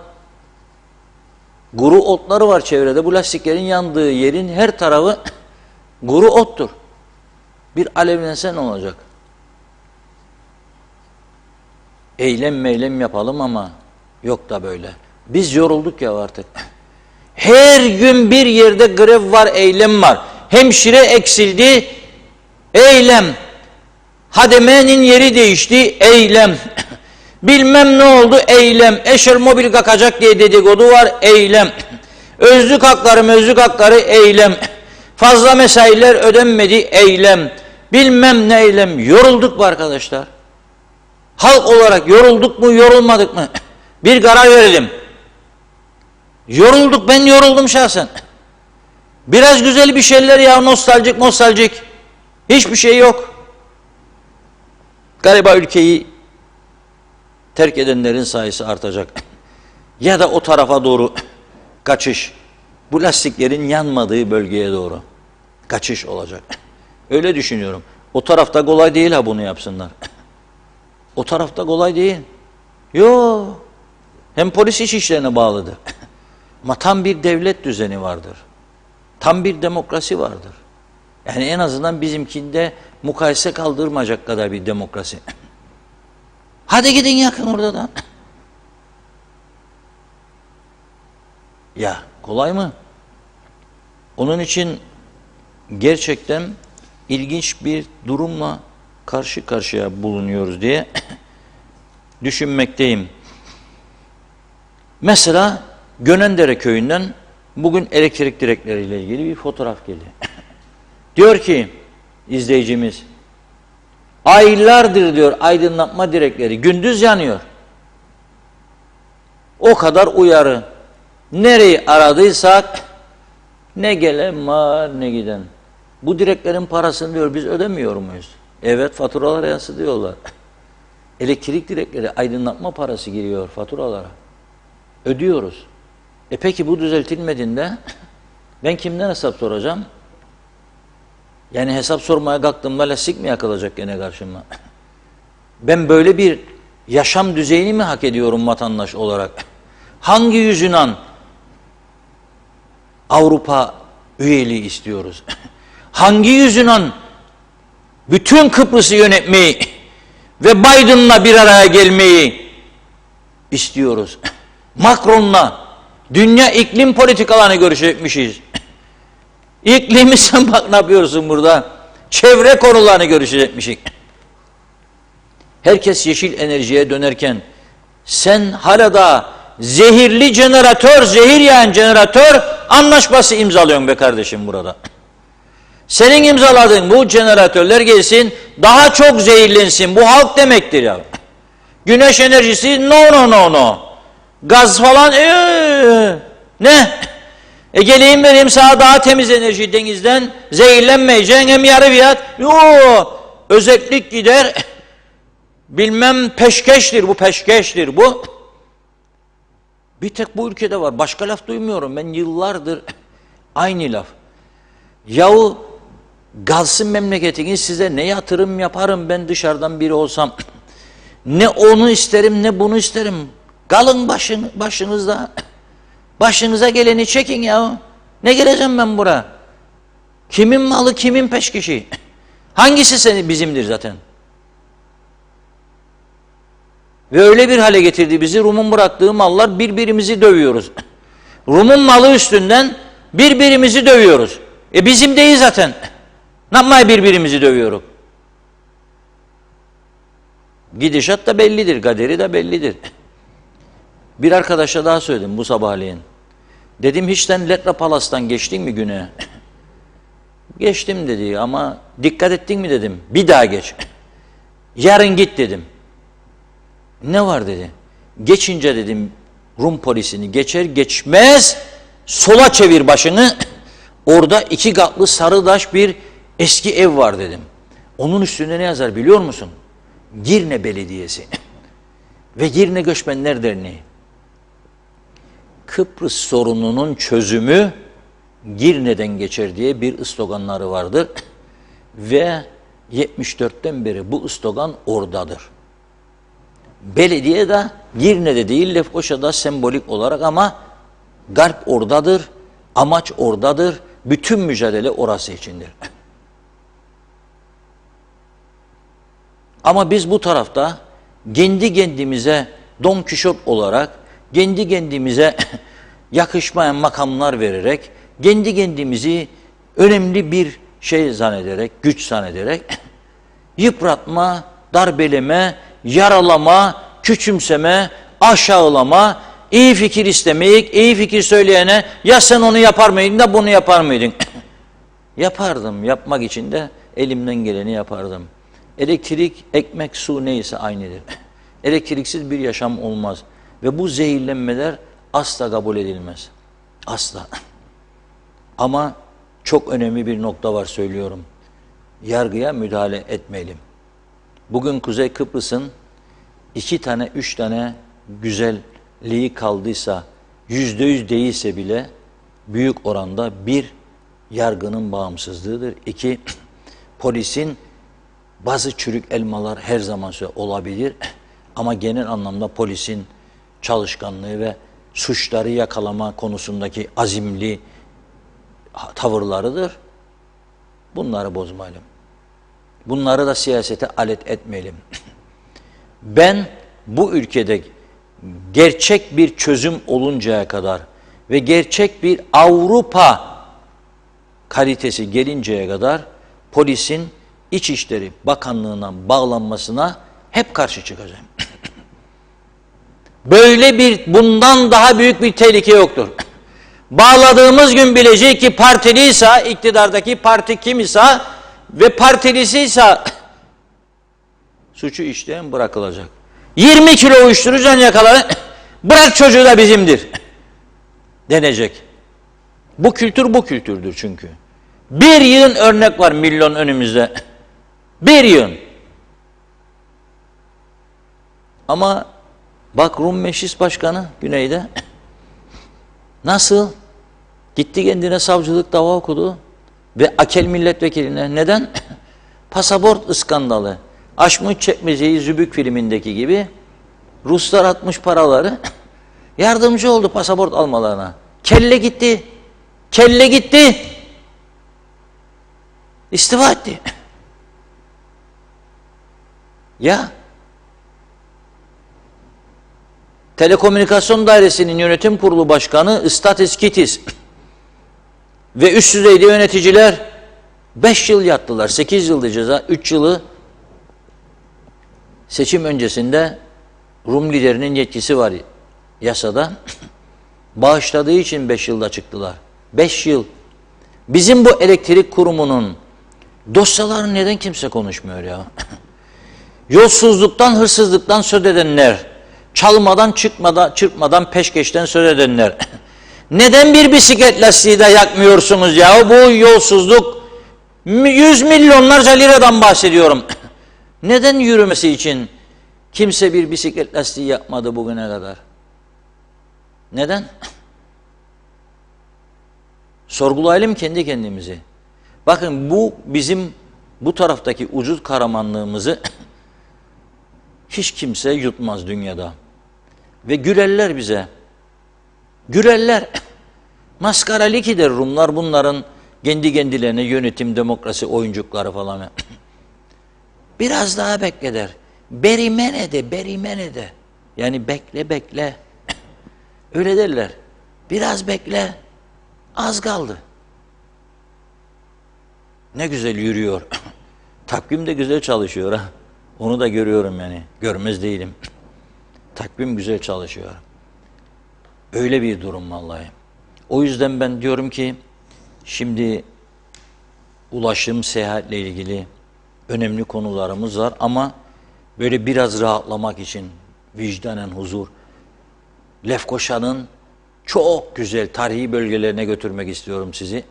Guru otları var çevrede. Bu lastiklerin yandığı yerin her tarafı guru ottur. Bir alevlense ne olacak? Eylem yapalım ama yok da böyle. Biz yorulduk ya artık. Her gün bir yerde grev var, eylem var. Hemşire eksildi, eylem. Hademenin yeri değişti, eylem. Bilmem ne oldu, eylem. Eşer mobil kakacak diye dedikodu var, eylem. Özlük hakları, eylem. Fazla mesailer ödenmedi, eylem. Bilmem ne eylem. Yorulduk mu arkadaşlar? Halk olarak yorulduk mu, yorulmadık mı? Bir karar verelim. Yorulduk, ben yoruldum şahsen. Biraz güzel bir şeyler ya, nostaljik. Hiçbir şey yok. Galiba ülkeyi terk edenlerin sayısı artacak. Ya da o tarafa doğru kaçış. Bu lastiklerin yanmadığı bölgeye doğru kaçış olacak. Öyle düşünüyorum. O tarafta kolay değil ha bunu yapsınlar. O tarafta kolay değil. Yo. Hem polis iş işlerine bağlıdır. Ama tam bir devlet düzeni vardır. Tam bir demokrasi vardır. Yani en azından bizimkinde mukayese kaldırmayacak kadar bir demokrasi. Hadi gidin yakın orada da. Ya kolay mı? Onun için gerçekten ilginç bir durumla karşı karşıya bulunuyoruz diye düşünmekteyim. Mesela Gönendere köyünden bugün elektrik direkleriyle ilgili bir fotoğraf geldi. Diyor ki izleyicimiz, aylardır diyor aydınlatma direkleri gündüz yanıyor. O kadar uyarı. Nereyi aradıysak ne gelen var ne giden. Bu direklerin parasını diyor biz ödemiyor muyuz? Evet, faturalara yansıtıyorlar. Elektrik direkleri aydınlatma parası giriyor faturalara. Ödüyoruz. Peki bu düzeltilmediğinde ben kimden hesap soracağım? Yani hesap sormaya kalktığımda lastik mi yakılacak gene karşıma? Ben böyle bir yaşam düzeyini mi hak ediyorum vatandaş olarak? Hangi yüzünden Avrupa üyeliği istiyoruz? Hangi yüzünden bütün Kıbrıs'ı yönetmeyi ve Biden'la bir araya gelmeyi istiyoruz? Macron'la dünya iklim politikalarını görüşecekmişiz. İklimi sen bak ne yapıyorsun burada? Çevre konularını görüşecekmişiz. Herkes yeşil enerjiye dönerken sen hala da zehirli jeneratör, zehir yağan jeneratör anlaşması imzalıyorsun be kardeşim burada. Senin imzaladığın bu jeneratörler gelsin, daha çok zehirlensin. Bu halk demektir ya. Güneş enerjisi no. Gaz falan ne? Geleyim vereyim sana daha temiz enerji denizden, zehirlenmeyeceksin, hem yarı fiyat. Özellik gider. Bilmem peşkeştir bu. Bir tek bu ülkede var. Başka laf duymuyorum. Ben yıllardır aynı laf. Yahu kalsın memleketiniz, size ne yatırım yaparım ben dışarıdan biri olsam. Ne onu isterim ne bunu isterim. Kalın başınızda. Başınıza geleni çekin ya. Ne geleceğim ben buraya? Kimin malı kimin peşkeşi? Hangisi bizimdir zaten? Ve öyle bir hale getirdi bizi, Rum'un bıraktığı mallar, birbirimizi dövüyoruz. Rum'un malı üstünden birbirimizi dövüyoruz. Bizim değil zaten. Ne yapmaya birbirimizi dövüyoruz? Gidişat da bellidir, kaderi de bellidir. Bir arkadaşa daha söyledim bu sabahleyin. Dedim hiçten Letra Palas'tan geçtin mi güneye? Geçtim dedi ama dikkat ettin mi dedim. Bir daha geç. Yarın git dedim. Ne var dedi. Geçince dedim Rum polisini geçer geçmez sola çevir başını. Orada 2 katlı sarıdaş bir eski ev var dedim. Onun üstünde ne yazar biliyor musun? Girne Belediyesi ve Girne Göçmenler Derneği. Kıbrıs sorununun çözümü Girne'den geçer diye bir sloganları vardır. Ve 74'ten beri bu slogan oradadır. Belediye de Girne'de değil Lefkoşa'da sembolik olarak ama Garp oradadır, amaç oradadır, bütün mücadele orası içindir. Ama biz bu tarafta kendi kendimize Don Kişot olarak, kendi kendimize yakışmayan makamlar vererek, kendi kendimizi önemli bir şey zannederek, güç zannederek yıpratma, darbeleme, yaralama, küçümseme, aşağılama, iyi fikir istemeyik, iyi fikir söyleyene ya sen onu yapar mıydın da bunu yapar mıydın? Yapardım, yapmak için de elimden geleni yapardım. Elektrik, ekmek, su neyse aynıdır. Elektriksiz bir yaşam olmaz. Ve bu zehirlenmeler asla kabul edilmez. Asla. Ama çok önemli bir nokta var söylüyorum. Yargıya müdahale etmeyelim. Bugün Kuzey Kıbrıs'ın 2 tane, 3 tane güzelliği kaldıysa, %100 değilse bile büyük oranda bir, yargının bağımsızlığıdır. 2, polisin bazı çürük elmalar her zaman olabilir ama genel anlamda polisin çalışkanlığı ve suçları yakalama konusundaki azimli tavırlarıdır. Bunları bozmayalım. Bunları da siyasete alet etmeyelim. Ben bu ülkede gerçek bir çözüm oluncaya kadar ve gerçek bir Avrupa kalitesi gelinceye kadar polisin İçişleri Bakanlığı'na bağlanmasına hep karşı çıkacağım. Böyle bir, bundan daha büyük bir tehlike yoktur. Bağladığımız gün bilecek ki partiliyse, iktidardaki parti kim ise ve partilisiyse suçu işleyen bırakılacak. 20 kilo uyuşturucudan yakalanır, bırak çocuğu da bizimdir denecek. Bu kültür bu kültürdür çünkü. Bir yığın örnek var milyon önümüzde. Bir yığın. Ama bak Rum Meclis Başkanı güneyde nasıl gitti kendine savcılık dava okudu ve Akel milletvekiline neden? Pasaport iskandalı. Açmış çekmeceyi Zübük filmindeki gibi Ruslar atmış paraları yardımcı oldu pasaport almalarına. Kelle gitti. Kelle gitti. İstifa etti. Ya Telekomünikasyon Dairesi'nin yönetim kurulu başkanı Istatis Kitis ve üst düzeyde yöneticiler 5 yıl yattılar. 8 yıldı ceza. 3 yılı seçim öncesinde Rum liderinin yetkisi var yasada. Bağışladığı için 5 yılda çıktılar. 5 yıl. Bizim bu elektrik kurumunun dosyalarını neden kimse konuşmuyor ya? Yolsuzluktan, hırsızlıktan söz edenler, çalmadan, çırpmadan peşkeşten söz edenler. Neden bir bisiklet lastiği de yakmıyorsunuz ya? Bu yolsuzluk 100 milyonlarca liradan bahsediyorum. Neden yürümesi için kimse bir bisiklet lastiği yakmadı bugüne kadar? Neden? Sorgulayalım kendi kendimizi. Bakın bu bizim bu taraftaki ucuz kahramanlığımızı hiç kimse yutmaz dünyada. Ve gülerler bize. Gülerler. Maskaralı ki der Rumlar bunların kendi kendilerine yönetim, demokrasi, oyuncukları falan. Biraz daha bekle der. Berimene de, berimene de. Yani bekle, bekle. Öyle derler. Biraz bekle. Az kaldı. Ne güzel yürüyor. Takvim de güzel çalışıyor ha. Onu da görüyorum yani. Görmez değilim. Takvim güzel çalışıyor. Öyle bir durum vallahi. O yüzden ben diyorum ki şimdi ulaşım, seyahatle ilgili önemli konularımız var ama böyle biraz rahatlamak için vicdanen huzur. Lefkoşa'nın çok güzel tarihi bölgelerine götürmek istiyorum sizi.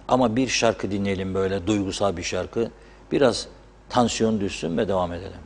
Ama bir şarkı dinleyelim böyle duygusal bir şarkı. Biraz tansiyon düşsün ve devam edelim.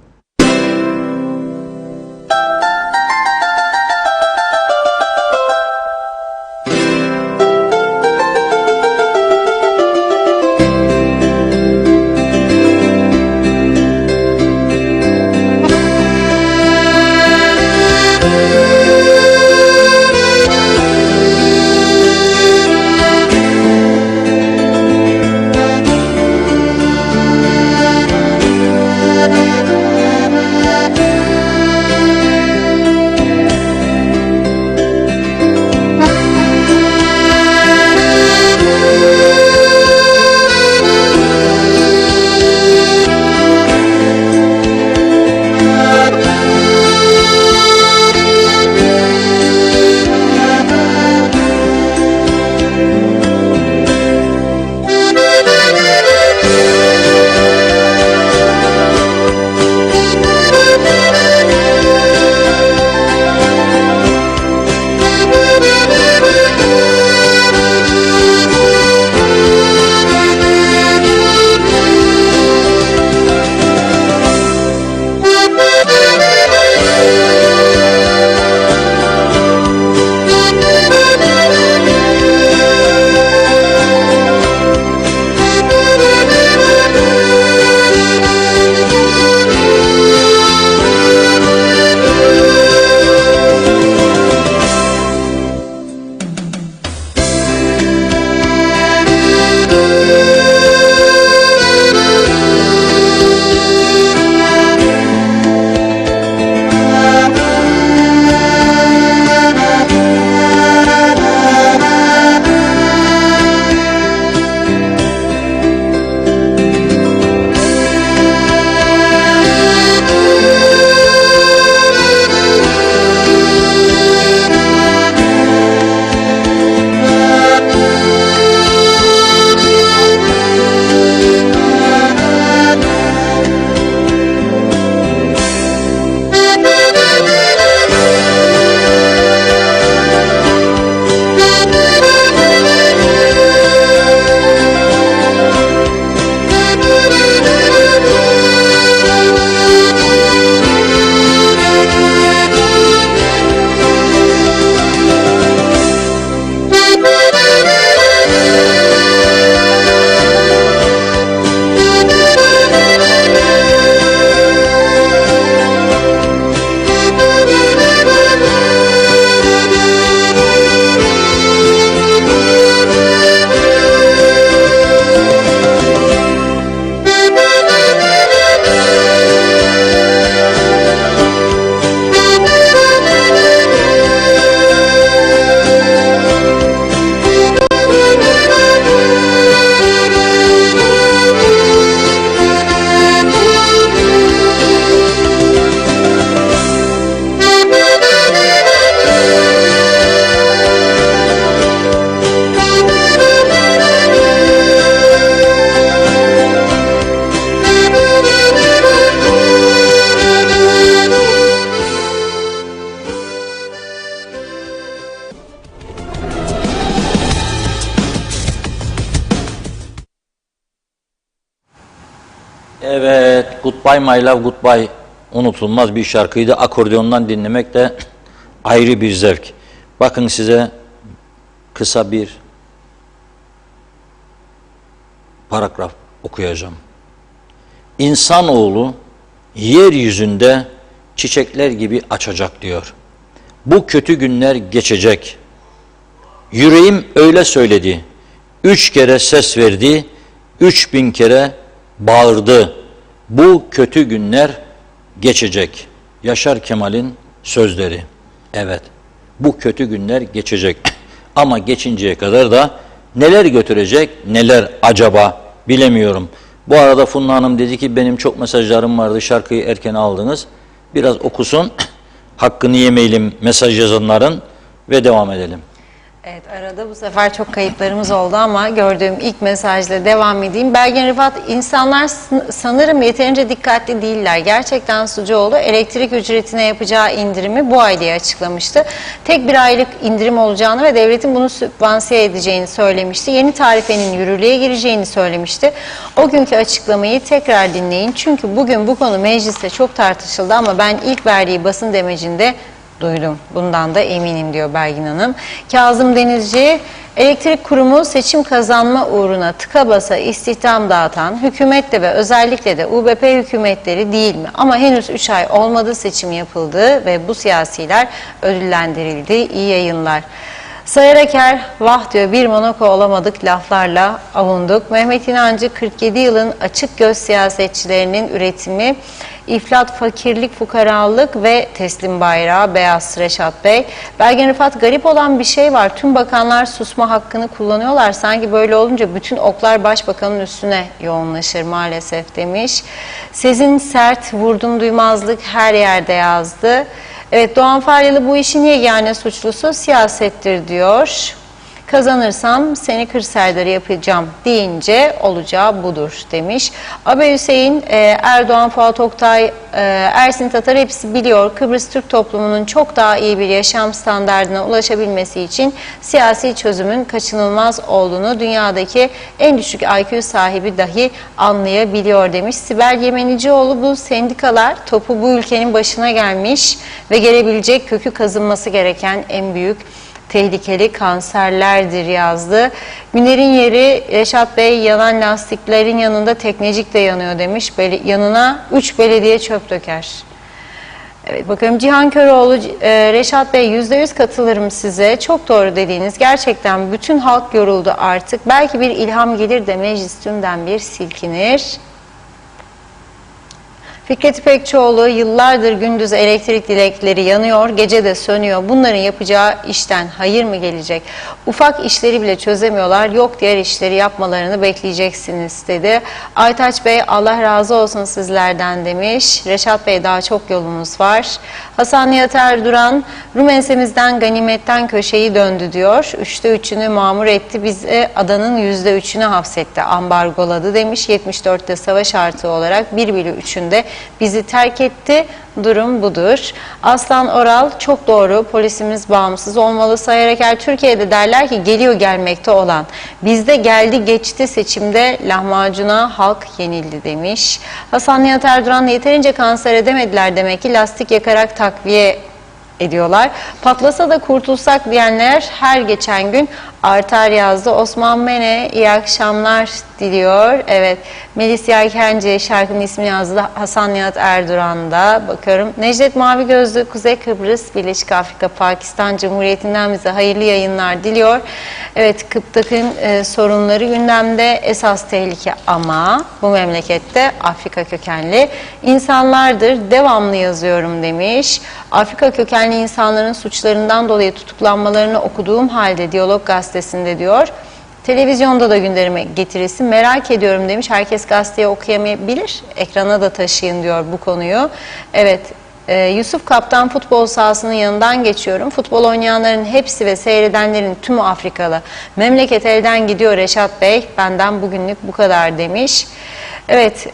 Evet, Goodbye My Love Goodbye unutulmaz bir şarkıydı. Akordeondan dinlemek de ayrı bir zevk. Bakın size kısa bir paragraf okuyacağım. İnsanoğlu yeryüzünde çiçekler gibi açacak diyor. Bu kötü günler geçecek. Yüreğim öyle söyledi. 3 kere ses verdi. 3000 kere bağırdı. Bu kötü günler geçecek. Yaşar Kemal'in sözleri. Evet, bu kötü günler geçecek. Ama geçinceye kadar da neler götürecek, neler acaba bilemiyorum. Bu arada Funda Hanım dedi ki benim çok mesajlarım vardı, şarkıyı erken aldınız. Biraz okusun, hakkını yemeyelim mesaj yazanların ve devam edelim. Evet, arada bu sefer çok kayıplarımız oldu ama gördüğüm ilk mesajla devam edeyim. Belgin Rıfat, insanlar sanırım yeterince dikkatli değiller. Gerçekten Sucuoğlu elektrik ücretine yapacağı indirimi bu ay diye açıklamıştı. Tek bir aylık indirim olacağını ve devletin bunu sübvanse edeceğini söylemişti. Yeni tarifenin yürürlüğe gireceğini söylemişti. O günkü açıklamayı tekrar dinleyin. Çünkü bugün bu konu mecliste çok tartışıldı ama ben ilk verdiği basın demecinde duydum. Bundan da eminim diyor Belgin Hanım. Kazım Denizci, elektrik kurumu seçim kazanma uğruna tıka basa istihdam dağıtan hükümette ve özellikle de UBP hükümetleri değil mi? Ama henüz 3 ay olmadı, seçim yapıldı ve bu siyasiler ödüllendirildi. İyi yayınlar. Sayar Aker, vah diyor, bir Monaco olamadık, laflarla avunduk. Mehmet İnancı, 47 yılın açık göz siyasetçilerinin üretimi, İflat, fakirlik, fukaralık ve teslim bayrağı. Beyaz Reşat Bey. Belgin Rıfat, garip olan bir şey var. Tüm bakanlar susma hakkını kullanıyorlar. Sanki böyle olunca bütün oklar başbakanın üstüne yoğunlaşır maalesef demiş. Sezin Sert, vurdum duymazlık her yerde yazdı. Evet, Doğan Faryalı, bu işin yegane suçlusu siyasettir diyor. Kazanırsam seni Kırserdar'ı yapacağım deyince olacağı budur demiş. Abe Hüseyin, Erdoğan, Fuat Oktay, Ersin Tatar hepsi biliyor. Kıbrıs Türk toplumunun çok daha iyi bir yaşam standardına ulaşabilmesi için siyasi çözümün kaçınılmaz olduğunu dünyadaki en düşük IQ sahibi dahi anlayabiliyor demiş. Sibel Yemenicioğlu, bu sendikalar topu bu ülkenin başına gelmiş ve gelebilecek, kökü kazınması gereken en büyük tehlikeli kanserlerdir yazdı. Güner'in yeri, Reşat Bey, yanan lastiklerin yanında teknecik de yanıyor demiş. Yanına 3 belediye çöp döker. Evet, bakalım Cihan Köroğlu, Reşat Bey, %100 katılırım size. Çok doğru dediğiniz, gerçekten bütün halk yoruldu artık. Belki bir ilham gelir de meclis tümden bir silkinir. Fikret İpekçioğlu, yıllardır gündüz elektrik direkleri yanıyor, gece de sönüyor. Bunların yapacağı işten hayır mı gelecek? Ufak işleri bile çözemiyorlar, yok diğer işleri yapmalarını bekleyeceksiniz dedi. Aytaç Bey, Allah razı olsun sizlerden demiş. Reşat Bey, daha çok yolumuz var. Hasan Nihat Erduran, Rum ensemizden ganimetten köşeyi döndü diyor. 3'te 3'ünü mamur etti, bizi adanın %3'ünü hapsetti, ambargoladı demiş. 74'te savaş artığı olarak 1/3'ünde bizi terk etti. Durum budur. Aslan Oral, çok doğru. Polisimiz bağımsız olmalı. Sayar Aker, Türkiye'de derler ki geliyor gelmekte olan. Bizde geldi geçti, seçimde lahmacuna halk yenildi demiş. Hasan Nihat Erduran, yeterince kanser edemediler demek ki, lastik yakarak takviye ediyorlar. Patlasa da kurtulsak diyenler her geçen gün artar yazdı. Osman Mene, iyi akşamlar diliyor. Evet, Melis Yelkenci şarkının ismini yazdı. Hasan Nihat Erduran'da bakıyorum. Necdet Mavi Gözlü, Kuzey Kıbrıs, Birleşik Afrika, Pakistan Cumhuriyeti'nden bize hayırlı yayınlar diliyor. Evet, Kıptak'ın sorunları gündemde, esas tehlike ama bu memlekette Afrika kökenli insanlardır. Devamlı yazıyorum demiş. Afrika kökenli insanların suçlarından dolayı tutuklanmalarını okuduğum halde Diyalog Gazetesi'nde diyor. Televizyonda da gündeme getirilsin, merak ediyorum demiş. Herkes gazeteyi okuyamayabilir, ekrana da taşıyın diyor bu konuyu. Evet, Yusuf Kaptan, futbol sahasının yanından geçiyorum. Futbol oynayanların hepsi ve seyredenlerin tümü Afrikalı. Memleket elden gidiyor Reşat Bey, benden bugünlük bu kadar demiş. Evet,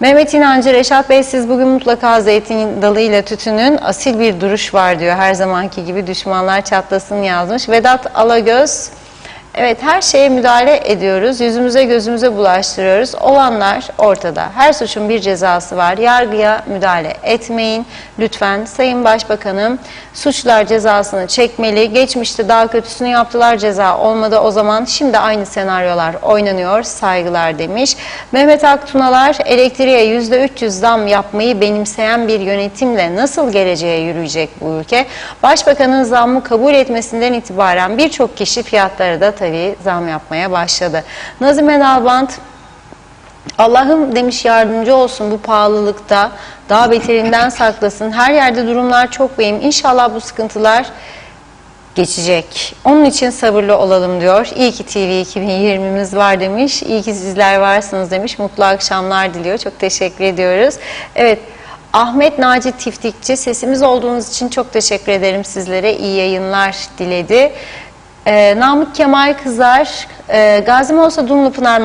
Mehmet İnancı, Reşat Bey siz bugün mutlaka zeytin dalıyla tütünün, asil bir duruş var diyor. Her zamanki gibi düşmanlar çatlasın yazmış. Vedat Alagöz, Evet, her şeye müdahale ediyoruz. Yüzümüze gözümüze bulaştırıyoruz. Olanlar ortada. Her suçun bir cezası var. Yargıya müdahale etmeyin. Lütfen Sayın Başbakanım, suçlar cezasını çekmeli. Geçmişte daha kötüsünü yaptılar, ceza olmadı. O zaman şimdi aynı senaryolar oynanıyor. Saygılar demiş. Mehmet Aktunalar, elektriğe %300 zam yapmayı benimseyen bir yönetimle nasıl geleceğe yürüyecek bu ülke? Başbakanın zammı kabul etmesinden itibaren birçok kişi fiyatları da tabii zam yapmaya başladı. Nazime Nalbant, Allah'ım demiş yardımcı olsun bu pahalılıkta, daha beterinden saklasın. Her yerde durumlar çok vahim. İnşallah bu sıkıntılar geçecek. Onun için sabırlı olalım diyor. İyi ki TV 2020'miz var demiş. İyi ki sizler varsınız demiş. Mutlu akşamlar diliyor. Çok teşekkür ediyoruz. Evet, Ahmet Naci Tiftikçi, sesimiz olduğunuz için çok teşekkür ederim sizlere. İyi yayınlar diledi. Namık Kemal Kızar, Gazi Mosa Dumlupınar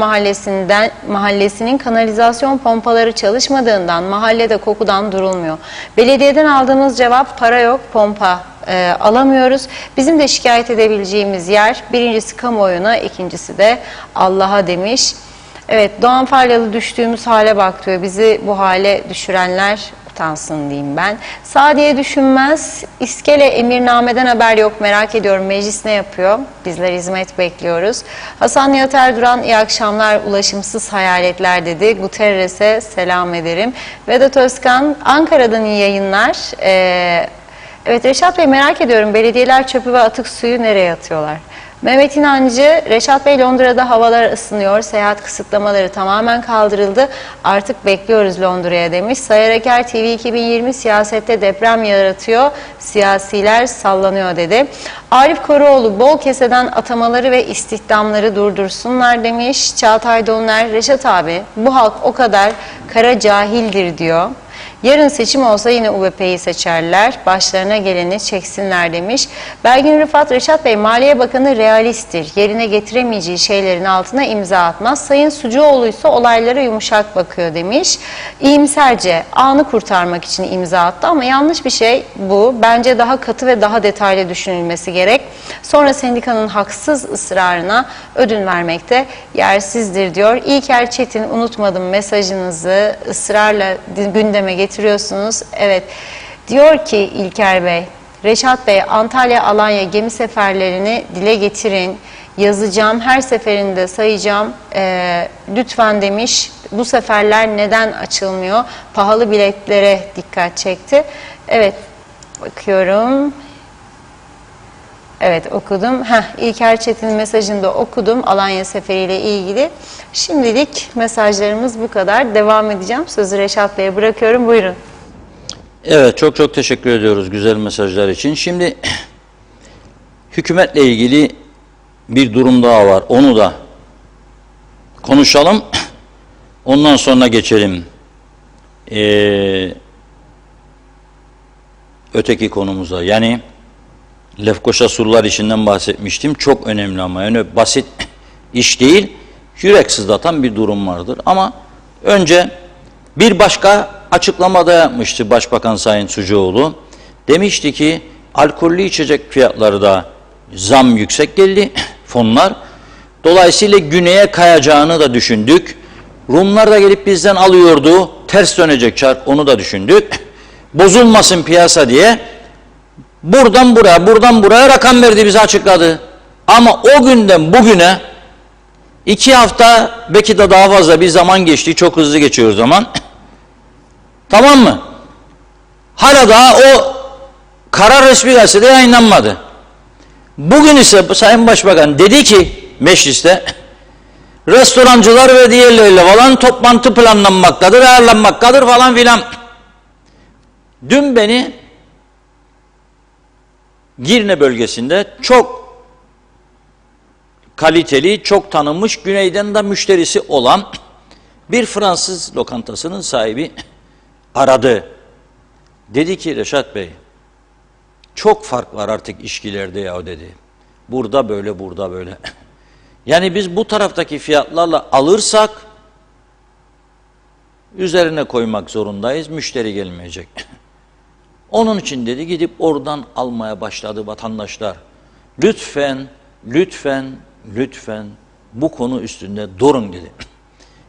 mahallesinin kanalizasyon pompaları çalışmadığından mahallede kokudan durulmuyor. Belediyeden aldığımız cevap para yok, pompa alamıyoruz. Bizim de şikayet edebileceğimiz yer birincisi kamuoyuna, ikincisi de Allah'a demiş. Evet, Doğan Falyalı düştüğümüz hale bak diyor. Bizi bu hale düşürenler utansın diyeyim ben. Sadiye Düşünmez, İskele emirnameden haber yok, merak ediyorum meclis ne yapıyor? Bizler hizmet bekliyoruz. Hasan Nihat Erduran, iyi akşamlar, ulaşımsız hayaletler dedi. Guterres'e selam ederim. Vedat Özkan, Ankara'dan iyi yayınlar. Evet Reşat Bey, merak ediyorum, belediyeler çöpü ve atık suyu nereye atıyorlar? Mehmet İnancı, Reşat Bey, Londra'da havalar ısınıyor, seyahat kısıtlamaları tamamen kaldırıldı, artık bekliyoruz Londra'ya demiş. Sayar Eker, TV 2020 siyasette deprem yaratıyor, siyasiler sallanıyor dedi. Arif Koruoğlu, bol keseden atamaları ve istihdamları durdursunlar demiş. Çağatay Dolunay, Reşat abi bu halk o kadar kara cahildir diyor. Yarın seçim olsa yine UBP'yi seçerler, başlarına geleni çeksinler demiş. Belgin Rıfat, Reşat Bey, Maliye Bakanı realisttir, yerine getiremeyeceği şeylerin altına imza atmaz. Sayın Sucuoğlu ise olaylara yumuşak bakıyor demiş. İyimserce anı kurtarmak için imza attı ama yanlış bir şey bu. Bence daha katı ve daha detaylı düşünülmesi gerek. Sonra sendikanın haksız ısrarına ödün vermekte yersizdir diyor. İlker Çetin, unutmadım mesajınızı, ısrarla gündeme getiriyorsunuz. Evet, diyor ki İlker Bey, Reşat Bey, Antalya Alanya gemi seferlerini dile getirin, yazacağım, her seferinde sayacağım, lütfen demiş. Bu seferler neden açılmıyor? Pahalı biletlere dikkat çekti. Evet, bakıyorum. Evet, okudum. İlker Çetin'in mesajını da okudum Alanya seferiyle ilgili. Şimdilik mesajlarımız bu kadar. Devam edeceğim. Sözü Reşat Bey'e bırakıyorum. Buyurun. Evet, çok çok teşekkür ediyoruz güzel mesajlar için. Şimdi hükümetle ilgili bir durum daha var. Onu da konuşalım. Ondan sonra geçelim öteki konumuza. Yani Lefkoşa surlar işinden bahsetmiştim. Çok önemli ama yani basit iş değil. Yürek sızlatan bir durum vardır. Ama önce bir başka açıklamada yapmıştı Başbakan Sayın Sucuoğlu. Demişti ki alkollü içecek fiyatları da zam yüksek geldi fonlar. Dolayısıyla güneye kayacağını da düşündük. Rumlar da gelip bizden alıyordu. Ters dönecek çark, onu da düşündük. Bozulmasın piyasa diye buradan buraya rakam verdi, bize açıkladı. Ama o günden bugüne 2 hafta belki de daha fazla bir zaman geçti. Çok hızlı geçiyor zaman. Tamam mı? Hala daha o karar resmi gazetede yayınlanmadı. Bugün ise Sayın Başbakan dedi ki mecliste restorancılar ve diğerleriyle falan toplantı planlanmaktadır, ayarlanmaktadır falan filan. Dün beni Girne bölgesinde çok kaliteli, çok tanınmış, güneyden de müşterisi olan bir Fransız lokantasının sahibi aradı. Dedi ki Reşat Bey, çok fark var artık içkilerde ya dedi. Burada böyle, burada böyle. Yani biz bu taraftaki fiyatlarla alırsak üzerine koymak zorundayız, müşteri gelmeyecek. Onun için dedi gidip oradan almaya başladı vatandaşlar. Lütfen, lütfen lütfen bu konu üstünde durun dedi.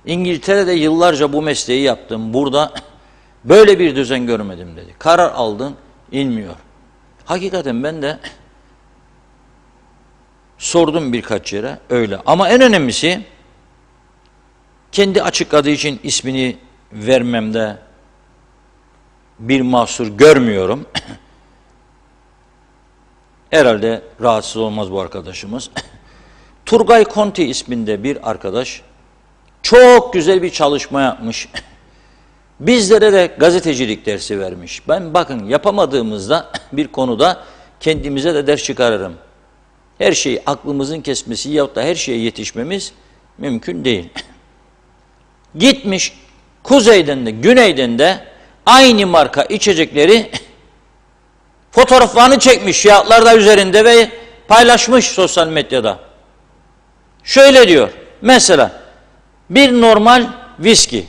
İngiltere'de yıllarca bu mesleği yaptım. Burada böyle bir düzen görmedim dedi. Karar aldın, inmiyor. Hakikaten ben de sordum birkaç yere öyle. Ama en önemlisi kendi açıkladığı için ismini vermemde bir mahsur görmüyorum. Herhalde rahatsız olmaz bu arkadaşımız. Turgay Conti isminde bir arkadaş çok güzel bir çalışma yapmış. Bizlere de gazetecilik dersi vermiş. Ben bakın yapamadığımızda bir konuda kendimize de ders çıkarırım. Her şeyi aklımızın kesmesi yahut da her şeye yetişmemiz mümkün değil. Gitmiş kuzeyden de güneyden de aynı marka içecekleri fotoğraflarını çekmiş fiyatlar da üzerinde ve paylaşmış sosyal medyada. Şöyle diyor mesela bir normal viski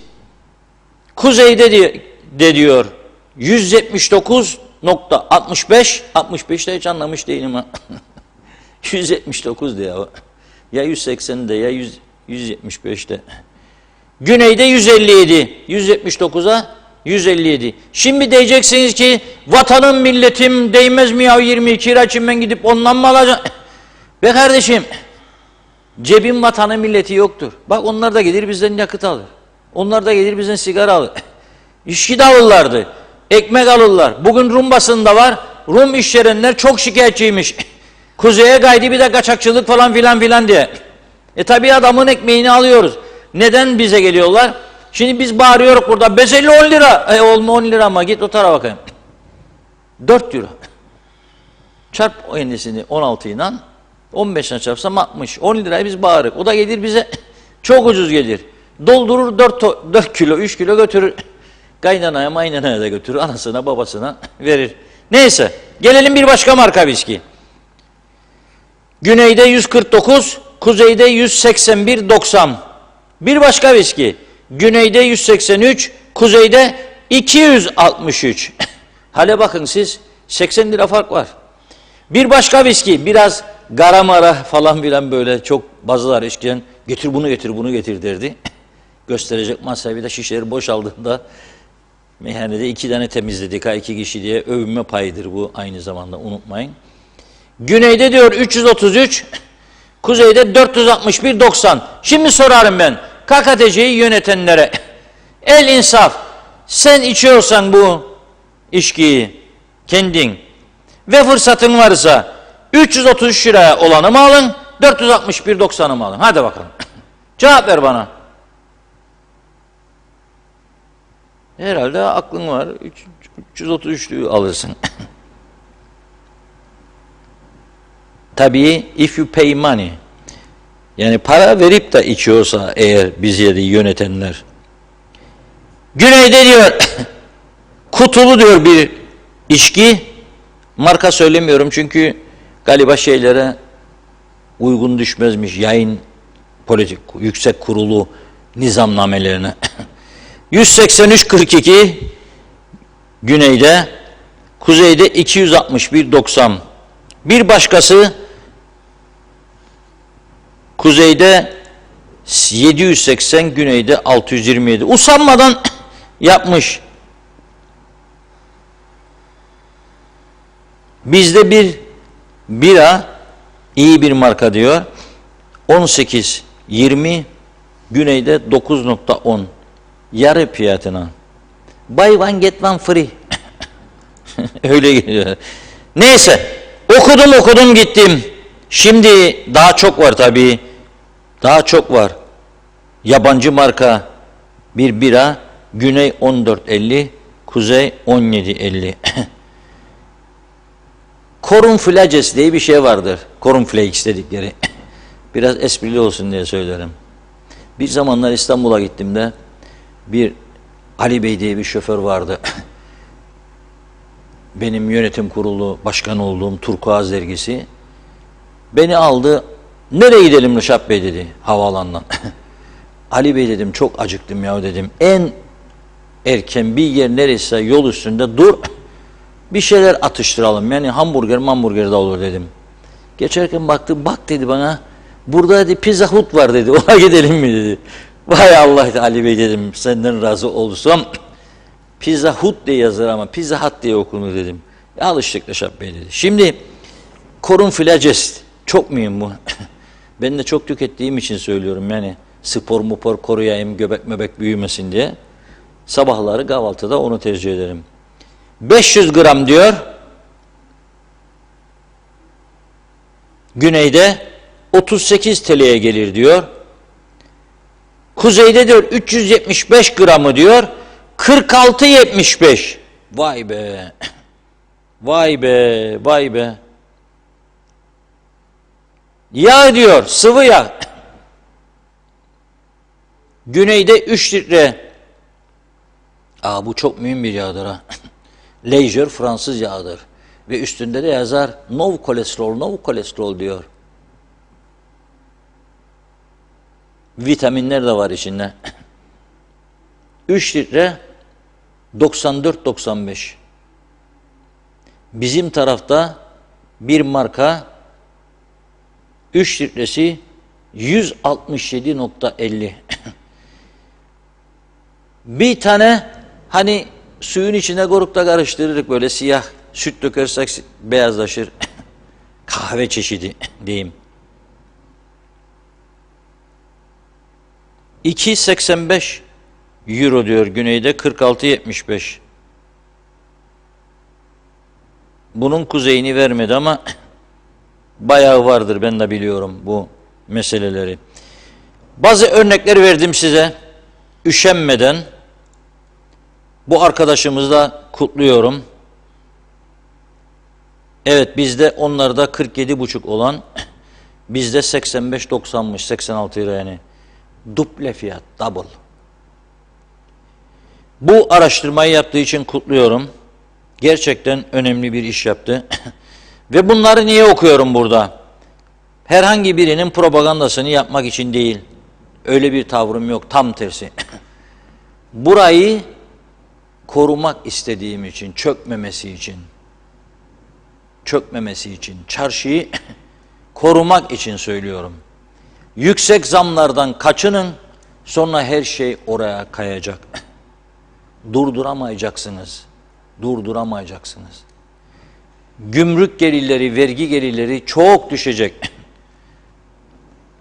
kuzeyde diyor 179.65 65'te hiç anlamış değilim ha. 179 diyor. Ya 180'de ya 175'te. Güneyde 157. 179'a 157. Şimdi diyeceksiniz ki vatanım milletim değmez mi ya 22 lira için ben gidip ondan mı alacağım? Be kardeşim cebin vatanı milleti yoktur. Bak onlar da gelir bizden yakıt alır. Onlar da gelir bizden sigara alır. İşçi de alırlardı. Ekmek alırlar. Bugün Rum basında var. Rum işverenler çok şikayetçiymiş. Kuzeye kaydı bir de kaçakçılık falan filan diye. Tabi adamın ekmeğini alıyoruz. Neden bize geliyorlar? Şimdi biz bağırıyoruz burada. Bezelli 10 lira. Olma 10 lira ama git o tarafa bakayım. 4 euro. Çarp o yenisini 16 ile 15'e çarpsam 60. 10 lirayı biz bağırırız. O da gelir bize çok ucuz gelir. Doldurur 4 kilo 3 kilo götürür. Kaynanaya maynanaya da götürür. Anasına babasına verir. Neyse gelelim bir başka marka viski. Güneyde 149, kuzeyde 181.90. Bir başka viski. Güneyde 183, kuzeyde 263. Hale bakın siz 80 lira fark var. Bir başka viski biraz garamara falan filan böyle çok bazılar eskiden getir bunu getir bunu getir derdi. Gösterecek masaya bir de şişeleri boşaldığında meyhanede 2 tane temizledik ha 2 kişi diye övünme payıdır bu aynı zamanda unutmayın. Güneyde diyor 333, kuzeyde 461.90. Şimdi sorarım ben KKTC'yi yönetenlere. El insaf. Sen içiyorsan bu içkiyi kendin ve fırsatın varsa 333 liraya olanı mı alın, 461.90'ı mı alın? Hadi bakalım. Cevap ver bana. Herhalde aklın var. 333'lüğü alırsın. Tabii if you pay money. Yani para verip de içiyorsa eğer bizi yönetenler. Güneyde diyor kutulu diyor bir içki. Marka söylemiyorum çünkü galiba şeylere uygun düşmezmiş yayın politik yüksek kurulu nizamnamelerine. 183.42 güneyde, kuzeyde 261.90. Bir başkası kuzeyde 780, güneyde 627. Usanmadan yapmış. Bizde bir bira iyi bir marka diyor. 18.20, güneyde 9.10. Yarı fiyatına. Buy one get one free. Öyle geliyor. Neyse okudum gittim. Şimdi daha çok var tabii. Daha çok var. Yabancı marka bir bira. Güney 14.50, kuzey 17.50. Cornflakes diye bir şey vardır. Cornflakes dedikleri. Biraz esprili olsun diye söylerim. Bir zamanlar İstanbul'a gittiğimde bir Ali Bey diye bir şoför vardı. Benim yönetim kurulu başkanı olduğum Turkuaz dergisi. Beni aldı. Nereye gidelim Rışap Bey dedi havaalanından. Ali Bey dedim çok acıktım ya dedim. En erken bir yer neresi yol üstünde dur. Bir şeyler atıştıralım. Yani hamburger de olur dedim. Geçerken baktı bak dedi bana Burada dedi Pizza Hut var dedi. Ona gidelim mi dedi. Vay Allah Ali Bey dedim. Senden razı olsam. Pizza Hut diye yazar ama Pizza Hut diye okunur dedim. Alıştık Reşat Bey dedi. Şimdi korun filacest. Çok mühim bu. Ben de çok tükettiğim için söylüyorum yani. Spor mupor koruyayım, göbek möbek büyümesin diye. Sabahları kahvaltıda onu tercih ederim. 500 gram diyor. Güneyde 38 TL'ye gelir diyor. Kuzeyde diyor 375 gramı diyor 46.75. Vay be. Vay be, vay be. Yağ diyor, sıvı yağ. Güneyde 3 litre. Bu çok mühim bir yağdır ha. Leisure Fransız yağıdır. Ve üstünde de yazar no kolesterol, no kolesterol diyor. Vitaminler de var içinde. 3 litre 94.95. Bizim tarafta bir marka 3 litresi 167.50. Bir tane hani suyun içine gorukta karıştırırız böyle siyah süt dökersek beyazlaşır. Kahve çeşidi diyeyim. 2.85 euro diyor güneyde 46.75. Bunun kuzeyini vermedi ama bayağı vardır, ben de biliyorum bu meseleleri. Bazı örnekler verdim size. Üşenmeden bu arkadaşımızı da kutluyorum. Evet, bizde onlarda 47,5 olan bizde 85-90'mış, 86 lira yani. Duble fiyat, double. Bu araştırmayı yaptığı için kutluyorum. Gerçekten önemli bir iş yaptı. Ve bunları niye okuyorum burada? Herhangi birinin propagandasını yapmak için değil. Öyle bir tavrım yok, tam tersi. Burayı korumak istediğim için, çökmemesi için. Çökmemesi için, çarşıyı korumak için söylüyorum. Yüksek zamlardan kaçının, sonra her şey oraya kayacak. Durduramayacaksınız. Durduramayacaksınız. Gümrük gelirleri, vergi gelirleri çok düşecek.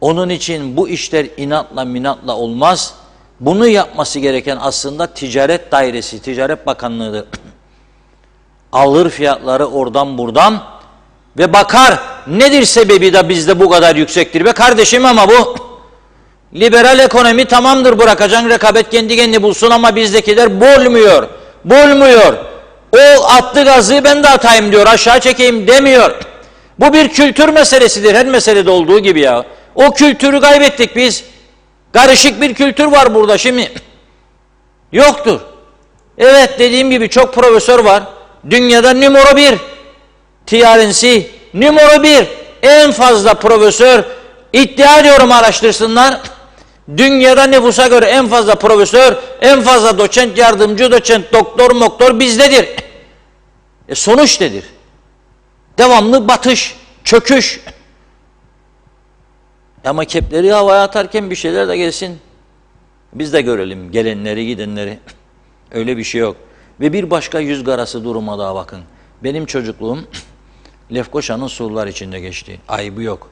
Onun için bu işler inatla minatla olmaz. Bunu yapması gereken aslında Ticaret Dairesi, Ticaret Bakanlığı'dır. Alır fiyatları oradan buradan ve bakar nedir sebebi de bizde bu kadar yüksektir be kardeşim, ama bu liberal ekonomi tamamdır, bırakacaksın rekabet kendi kendine bulsun ama bizdekiler bolmuyor. Bolmuyor. O attı gazı ben de atayım diyor, aşağı çekeyim demiyor. Bu bir kültür meselesidir, her meselede olduğu gibi ya. O kültürü kaybettik biz. Karışık bir kültür var burada şimdi. Yoktur. Evet, dediğim gibi çok profesör var. Dünyada numara 1. TRNC numara 1. En fazla profesör, iddia ediyorum, araştırsınlar. Dünyada nüfusa göre en fazla profesör, en fazla doçent, yardımcı doçent, doktor bizdedir. Sonuç nedir? Devamlı batış, çöküş. Ama kepleri havaya atarken bir şeyler de gelsin. Biz de görelim gelenleri, gidenleri. Öyle bir şey yok. Ve bir başka yüz karası duruma daha bakın. Benim çocukluğum Lefkoşa'nın surlar içinde geçti. Ayıbı yok.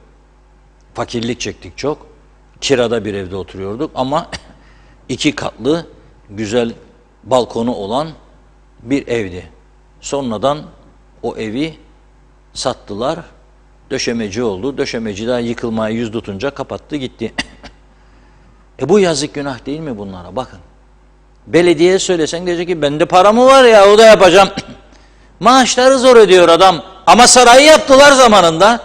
Fakirlik çektik çok. Kirada bir evde oturuyorduk ama 2 katlı güzel balkonu olan bir evdi. Sonradan o evi sattılar. Döşemeci oldu. Döşemeci daha yıkılmaya yüz tutunca kapattı gitti. Bu yazık, günah değil mi bunlara? Bakın. Belediyeye söylesen diyecek ki bende para mı var ya, o da yapacağım. Maaşları zor ödüyor adam. Ama sarayı yaptılar zamanında.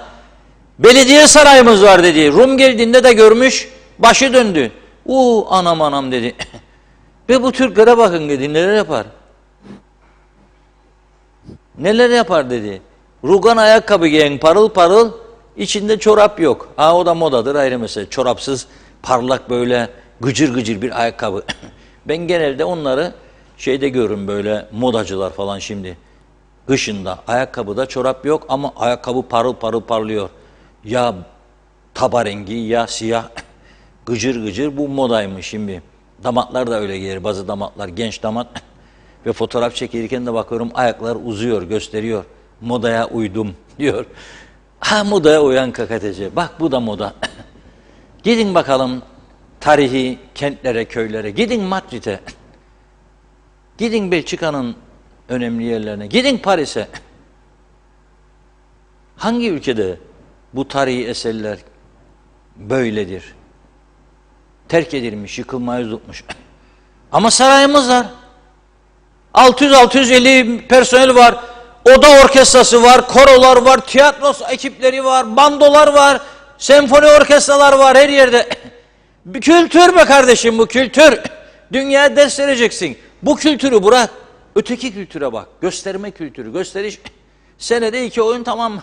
Belediye sarayımız var dedi. Rum geldiğinde de görmüş, başı döndü. Anam anam dedi. Ve bu Türklere bakın dedi, neler yapar. Neler yapar dedi. Rugan ayakkabı giyen parıl parıl, içinde çorap yok. O da modadır, ayrı mesele. Çorapsız, parlak böyle gıcır gıcır bir ayakkabı. Ben genelde onları şeyde görürüm, böyle modacılar falan şimdi. Kışında ayakkabıda çorap yok ama ayakkabı parıl parıl parlıyor. Ya Taba rengi ya siyah, gıcır gıcır bu modaymış şimdi. Damatlar da öyle giyer. Bazı damatlar, genç damat ve fotoğraf çekilirken de bakıyorum ayaklar uzuyor, gösteriyor. Modaya uydum diyor. Ha, modaya uyan KKTC. Bak bu da moda. Gidin bakalım tarihi kentlere, köylere. Gidin Madrid'e. Gidin Belçika'nın önemli yerlerine. Gidin Paris'e. Hangi ülkede bu tarihi eserler böyledir? Terk edilmiş, yıkılmaya yüz tutmuş. Ama sarayımız var. 600-650 personel var. Oda orkestrası var, korolar var, tiyatro ekipleri var, bandolar var, senfoni orkestralar var her yerde. Bir kültür be kardeşim, bu kültür. Dünyaya ders vereceksin. Bu kültürü bırak. Öteki kültüre bak. Gösterme kültürü, gösteriş. Senede 2 oyun tamam.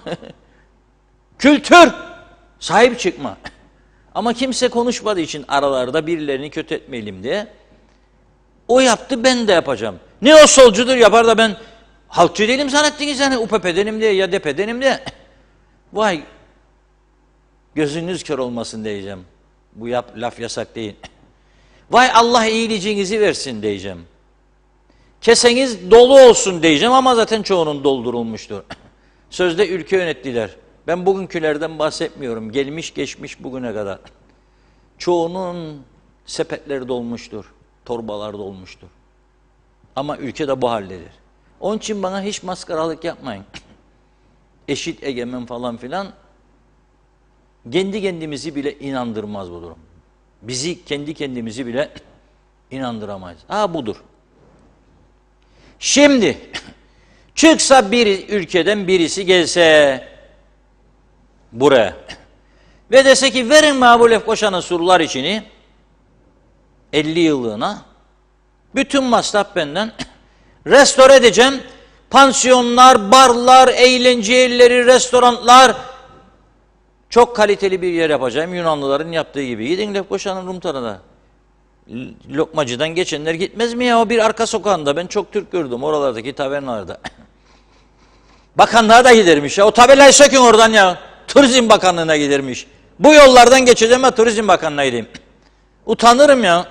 Kültür. Sahip çıkma. Ama kimse konuşmadığı için aralarda birilerini kötü etmeyelim diye. O yaptı, ben de yapacağım. Ne o solcudur yapar da ben halkçı değilim zannettiniz yani, UPP'denim diye ya DP'denim diye. Vay, gözünüz kör olmasın diyeceğim. Bu laf yasak değil. Vay Allah iyiliğinizi versin diyeceğim. Keseniz dolu olsun diyeceğim ama zaten çoğunun doldurulmuştur. Sözde ülke yönettiler. Ben bugünkülerden bahsetmiyorum. Gelmiş geçmiş bugüne kadar. Çoğunun sepetleri dolmuştur. Torbalar dolmuştur. Ama ülke de bu haldedir. Onun için bana hiç maskaralık yapmayın. Eşit, egemen falan filan. Kendi kendimizi bile inandırmaz bu durum. Bizi kendi kendimizi bile inandıramayız. Ha budur. Şimdi çıksa bir ülkeden birisi gelse buraya ve dese ki verin bana bu Lefkoşa'nın surlar içini 50 yıllığına, bütün masraf benden, restore edeceğim, pansiyonlar, barlar, eğlence yerleri, restoranlar, çok kaliteli bir yer yapacağım Yunanlıların yaptığı gibi. Gidin Lefkoşa'nın Rum tarafına. Lokmacı'dan geçenler gitmez mi ya, o bir arka sokağında, ben çok Türk gördüm oralardaki tavernalarda. Bakanlığa da gidermiş ya, o tabelayı sökün oradan ya, Turizm Bakanlığı'na gidermiş. Bu yollardan geçeceğim ama Turizm Bakanlığı'na gideyim. Utanırım ya.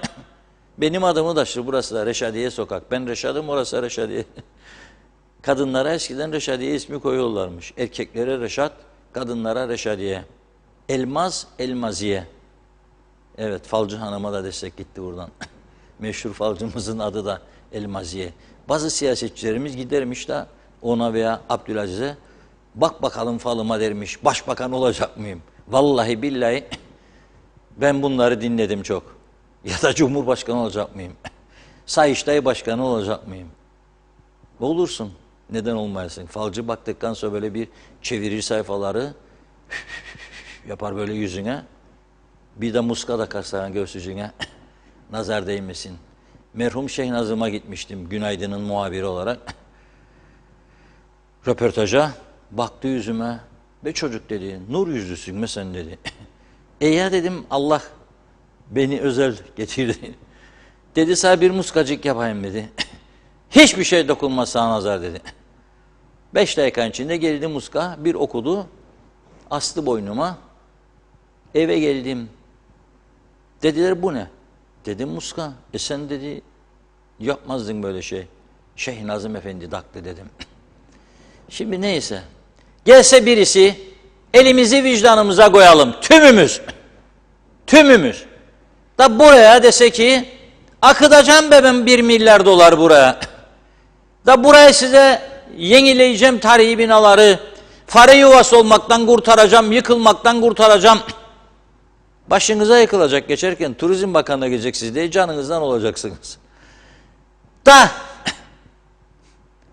Benim adımı taşır, burası da Reşadiye Sokak. Ben Reşadım, orası Reşadiye. Kadınlara eskiden Reşadiye ismi koyuyorlarmış. Erkeklere Reşat, kadınlara Reşadiye. Elmaz, Elmaziye. Evet, falcı hanıma da destek gitti buradan. Meşhur falcımızın adı da Elmaziye. Bazı siyasetçilerimiz gidermiş de ona veya Abdülaziz'e, bak bakalım falıma dermiş, başbakan olacak mıyım? Vallahi billahi ben bunları dinledim çok. Ya da Cumhurbaşkanı olacak mıyım? Sayıştay Başkanı olacak mıyım? Olursun. Neden olmayasın? Falcı baktıktan sonra böyle bir çevirir sayfaları, yapar böyle yüzüne. Bir de muska da karsana göğsücüğüne. Nazar değmesin. Merhum Şeyh Nazım'a gitmiştim Günaydın'ın muhabiri olarak. Röportaja baktı yüzüme. Be çocuk dedi, nur yüzlüsün mü sen dedi. Ya dedim, Allah beni özel getirdi. Dedi sana bir muskacık yapayım dedi. Hiçbir şey dokunmaz sana nazar dedi. 5 dakika içinde geldi muska, bir okudu. Astı boynuma. Eve geldim. Dediler bu ne? Dedim muska. Sen dedi yapmazdın böyle şey. Şeyh Nazım Efendi daktı dedim. Şimdi neyse. Gelse birisi, elimizi vicdanımıza koyalım. Tümümüz. Tümümüz. Da buraya dese ki akıtacağım be ben 1 milyar dolar buraya. Da buraya size yenileyeceğim tarihi binaları, fare yuvası olmaktan kurtaracağım, yıkılmaktan kurtaracağım. Başınıza yıkılacak geçerken Turizm Bakanı'na gideceksiniz diye canınızdan olacaksınız. Da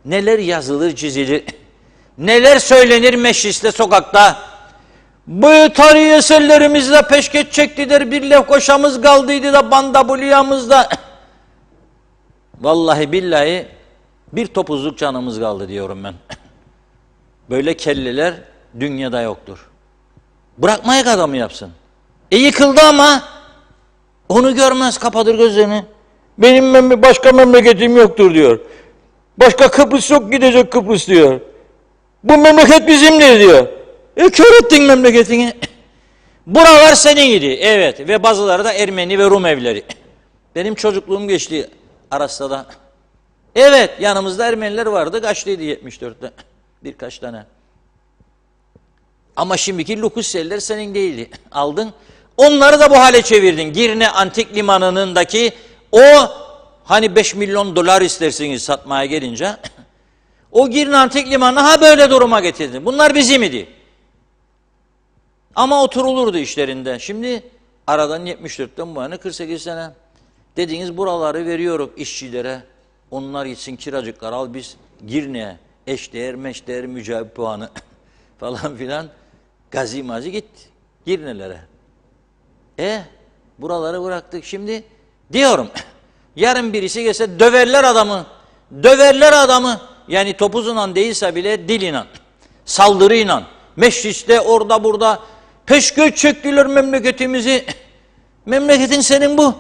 neler yazılır, çizilir, neler söylenir mecliste, sokakta. Bu tarihi eserlerimizle peşkeş çektiler, bir Lefkoşa'mız kaldıydı da Bandabuliya'mızda. Vallahi billahi bir topuzluk canımız kaldı diyorum ben. Böyle kelleler dünyada yoktur. Bırakmaya adamı yapsın. Yıkıldı ama onu görmez, kapatır gözlerini. Benim başka memleketim yoktur diyor. Başka Kıbrıs yok, gidecek Kıbrıs diyor. Bu memleket bizimdir diyor. Kör ettin memleketini. Buralar senin idi. Evet. Ve bazıları da Ermeni ve Rum evleri. Benim çocukluğum geçti Aras'ta. Evet. Yanımızda Ermeniler vardı. Kaçlıydı 74'te. Birkaç tane. Ama şimdiki Lukusseliler senin değildi. Aldın. Onları da bu hale çevirdin. Girne Antik Limanı'ndaki o hani 5 milyon dolar istersiniz satmaya gelince o Girne Antik Limanı'nı ha böyle duruma getirdin. Bunlar bizim idi. Ama oturulurdu işlerinde. Şimdi aradan 74'ten bu yana 48 sene. Dediğiniz buraları veriyoruz işçilere. Onlar için kiracıklar al biz Girne'ye eşdeğer meşdeğer mücavip puanı falan filan gazi mazi git Girne'lere. Buraları bıraktık. Şimdi diyorum yarın birisi gelse döverler adamı. Döverler adamı. Yani topuzla değilse bile diliyle. Saldırıyla. Mecliste orada burada peşkeş çöktüler memleketimizi. Memleketin senin bu.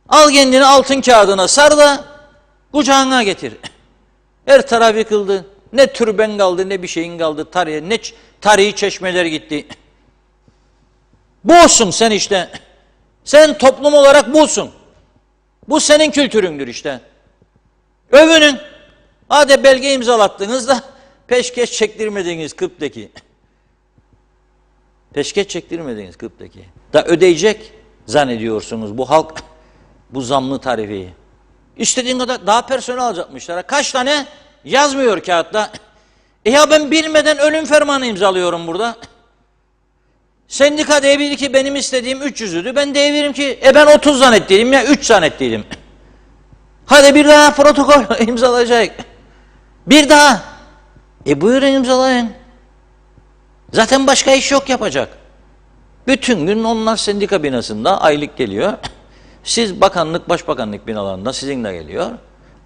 Al kendini altın kağıdına sar da kucağına getir. Her taraf yıkıldı. Ne türben kaldı ne bir şeyin kaldı. Tarihi çeşmeler gitti. Busun sen işte. Sen toplum olarak busun. Bu senin kültüründür işte. Övünün. Hadi belge imzalattınız da peşkeş çektirmediğiniz Kıbrıs'taki. Peşkeş çektirmediğiniz Kıbrıs'taki. Da ödeyecek zannediyorsunuz bu halk bu zamlı tarifi. İstediğin kadar daha personel alacakmışlar. Kaç tane? Yazmıyor kağıtta. Ya ben bilmeden ölüm fermanı imzalıyorum burada. Sendika diyebilir ki benim istediğim 300'üdü. Ben diyebilirim ki ben 30 zannettiydim ya 3 zannettiydim. Hadi bir daha protokol imzalayacak. Bir daha. Buyurun imzalayın. Zaten başka iş yok yapacak. Bütün gün onlar sendika binasında aylık geliyor. Siz bakanlık, başbakanlık binalarında sizinle geliyor.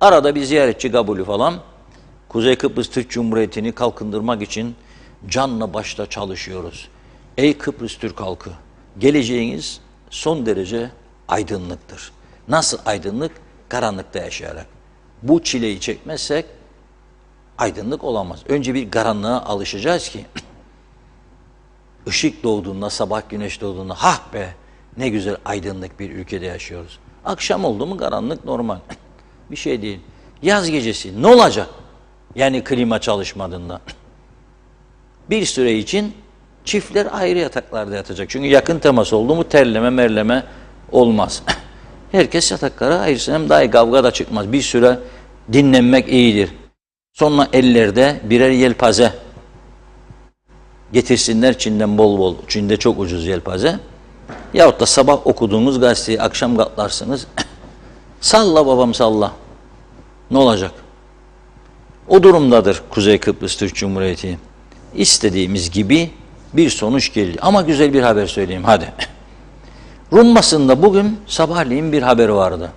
Arada bir ziyaretçi kabulü falan. Kuzey Kıbrıs Türk Cumhuriyeti'ni kalkındırmak için canla başla çalışıyoruz. Ey Kıbrıs Türk halkı, geleceğiniz son derece aydınlıktır. Nasıl aydınlık? Karanlıkta yaşayarak. Bu çileyi çekmezsek aydınlık olamaz. Önce bir karanlığa alışacağız ki ışık doğduğunda, sabah güneş doğduğunda hah be ne güzel aydınlık bir ülkede yaşıyoruz. Akşam oldu mu karanlık normal. Bir şey değil. Yaz gecesi ne olacak? Yani klima çalışmadığında. Bir süre için çiftler ayrı yataklarda yatacak. Çünkü yakın temas oldu mu terleme merleme olmaz. Herkes yataklara ayırsın. Hem daha iyi kavga da çıkmaz. Bir süre dinlenmek iyidir. Sonra ellerde birer yelpaze getirsinler Çin'den bol bol. Çin'de çok ucuz yelpaze. Yahut da sabah okuduğunuz gazeteyi akşam katlarsınız. Salla babam salla. Ne olacak? O durumdadır Kuzey Kıbrıs Türk Cumhuriyeti. İstediğimiz gibi bir sonuç geldi. Ama güzel bir haber söyleyeyim hadi. Rum basında bugün sabahleyin bir haber vardı.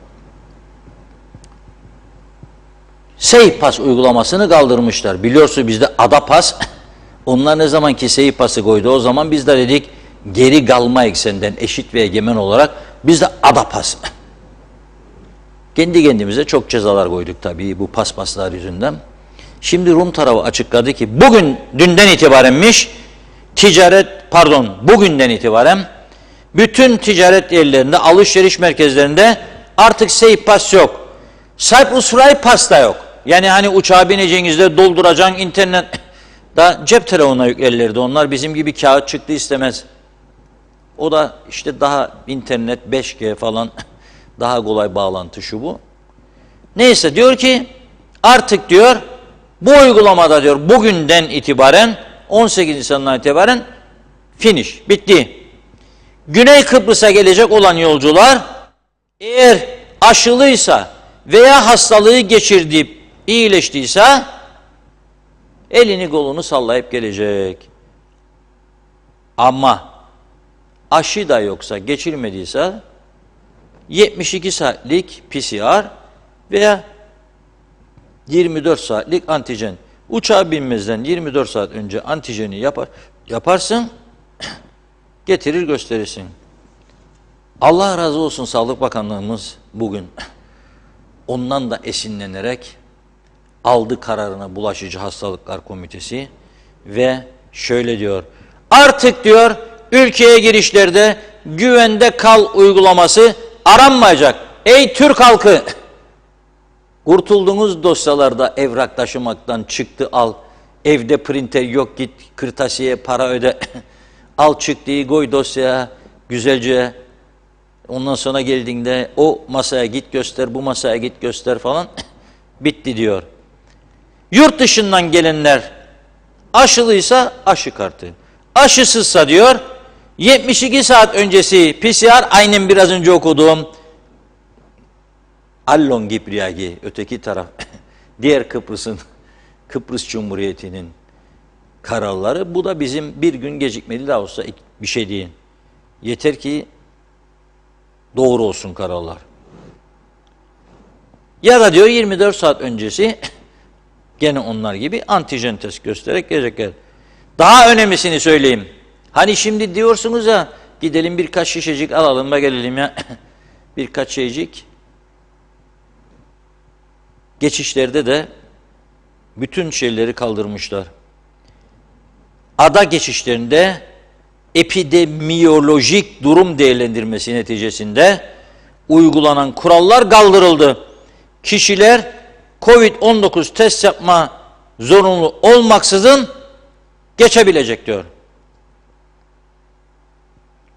SafePass uygulamasını kaldırmışlar. Biliyorsunuz bizde AdaPass. Onlar ne zaman ki SafePass'ı koydu o zaman biz de dedik geri kalma eksenden eşit ve egemen olarak biz de AdaPass. Kendi kendimize çok cezalar koyduk tabii bu paspaslar yüzünden. Şimdi Rum tarafı açıkladı ki dünden itibarenmiş bugünden itibaren bütün ticaret yerlerinde, alışveriş merkezlerinde artık SafePass yok. Cyprus Pass da yok. Yani hani uçağa bineceğinizde dolduracağın internet da cep telefonuna yüklerlerdi. Onlar bizim gibi kağıt çıktı istemez. O da işte daha internet 5G falan daha kolay bağlantı şu bu. Neyse diyor ki artık diyor bu uygulamada diyor bugünden itibaren 18 Nisan'dan itibaren finish bitti. Güney Kıbrıs'a gelecek olan yolcular eğer aşılıysa veya hastalığı geçirdiği iyileştiyse elini kolunu sallayıp gelecek. Ama aşı da yoksa geçirmediyse 72 saatlik PCR veya 24 saatlik antijen. Uçağa binmezden 24 saat önce antijeni yaparsın, getirir gösterirsin. Allah razı olsun Sağlık Bakanlığımız bugün ondan da esinlenerek aldı kararına Bulaşıcı Hastalıklar Komitesi ve şöyle diyor, artık diyor ülkeye girişlerde güvende kal uygulaması aranmayacak. Ey Türk halkı! Kurtulduğunuz dosyalarda evrak taşımaktan çıktı al. Evde printer yok, git kırtasiyeye para öde. Al çıktıyı koy dosyaya güzelce. Ondan sonra geldiğinde o masaya git göster, bu masaya git göster falan. Bitti diyor. Yurt dışından gelenler aşılıysa aşı kartı. Aşısızsa diyor 72 saat öncesi PCR, aynen biraz önce okuduğum Allon Gipriagi, öteki taraf, diğer Kıbrıs Cumhuriyeti'nin kararları. Bu da bizim bir gün gecikmeli de olsa bir şey değil. Yeter ki doğru olsun kararlar. Ya da diyor 24 saat öncesi gene onlar gibi antijen test göstererek gelecekler. Daha önemlisini söyleyeyim. Hani şimdi diyorsunuz ya gidelim birkaç şişecik alalım da gelelim ya. Birkaç şeycik. Geçişlerde de bütün şeyleri kaldırmışlar. Ada geçişlerinde epidemiyolojik durum değerlendirmesi neticesinde uygulanan kurallar kaldırıldı. Kişiler Covid-19 test yapma zorunlu olmaksızın geçebilecek diyor.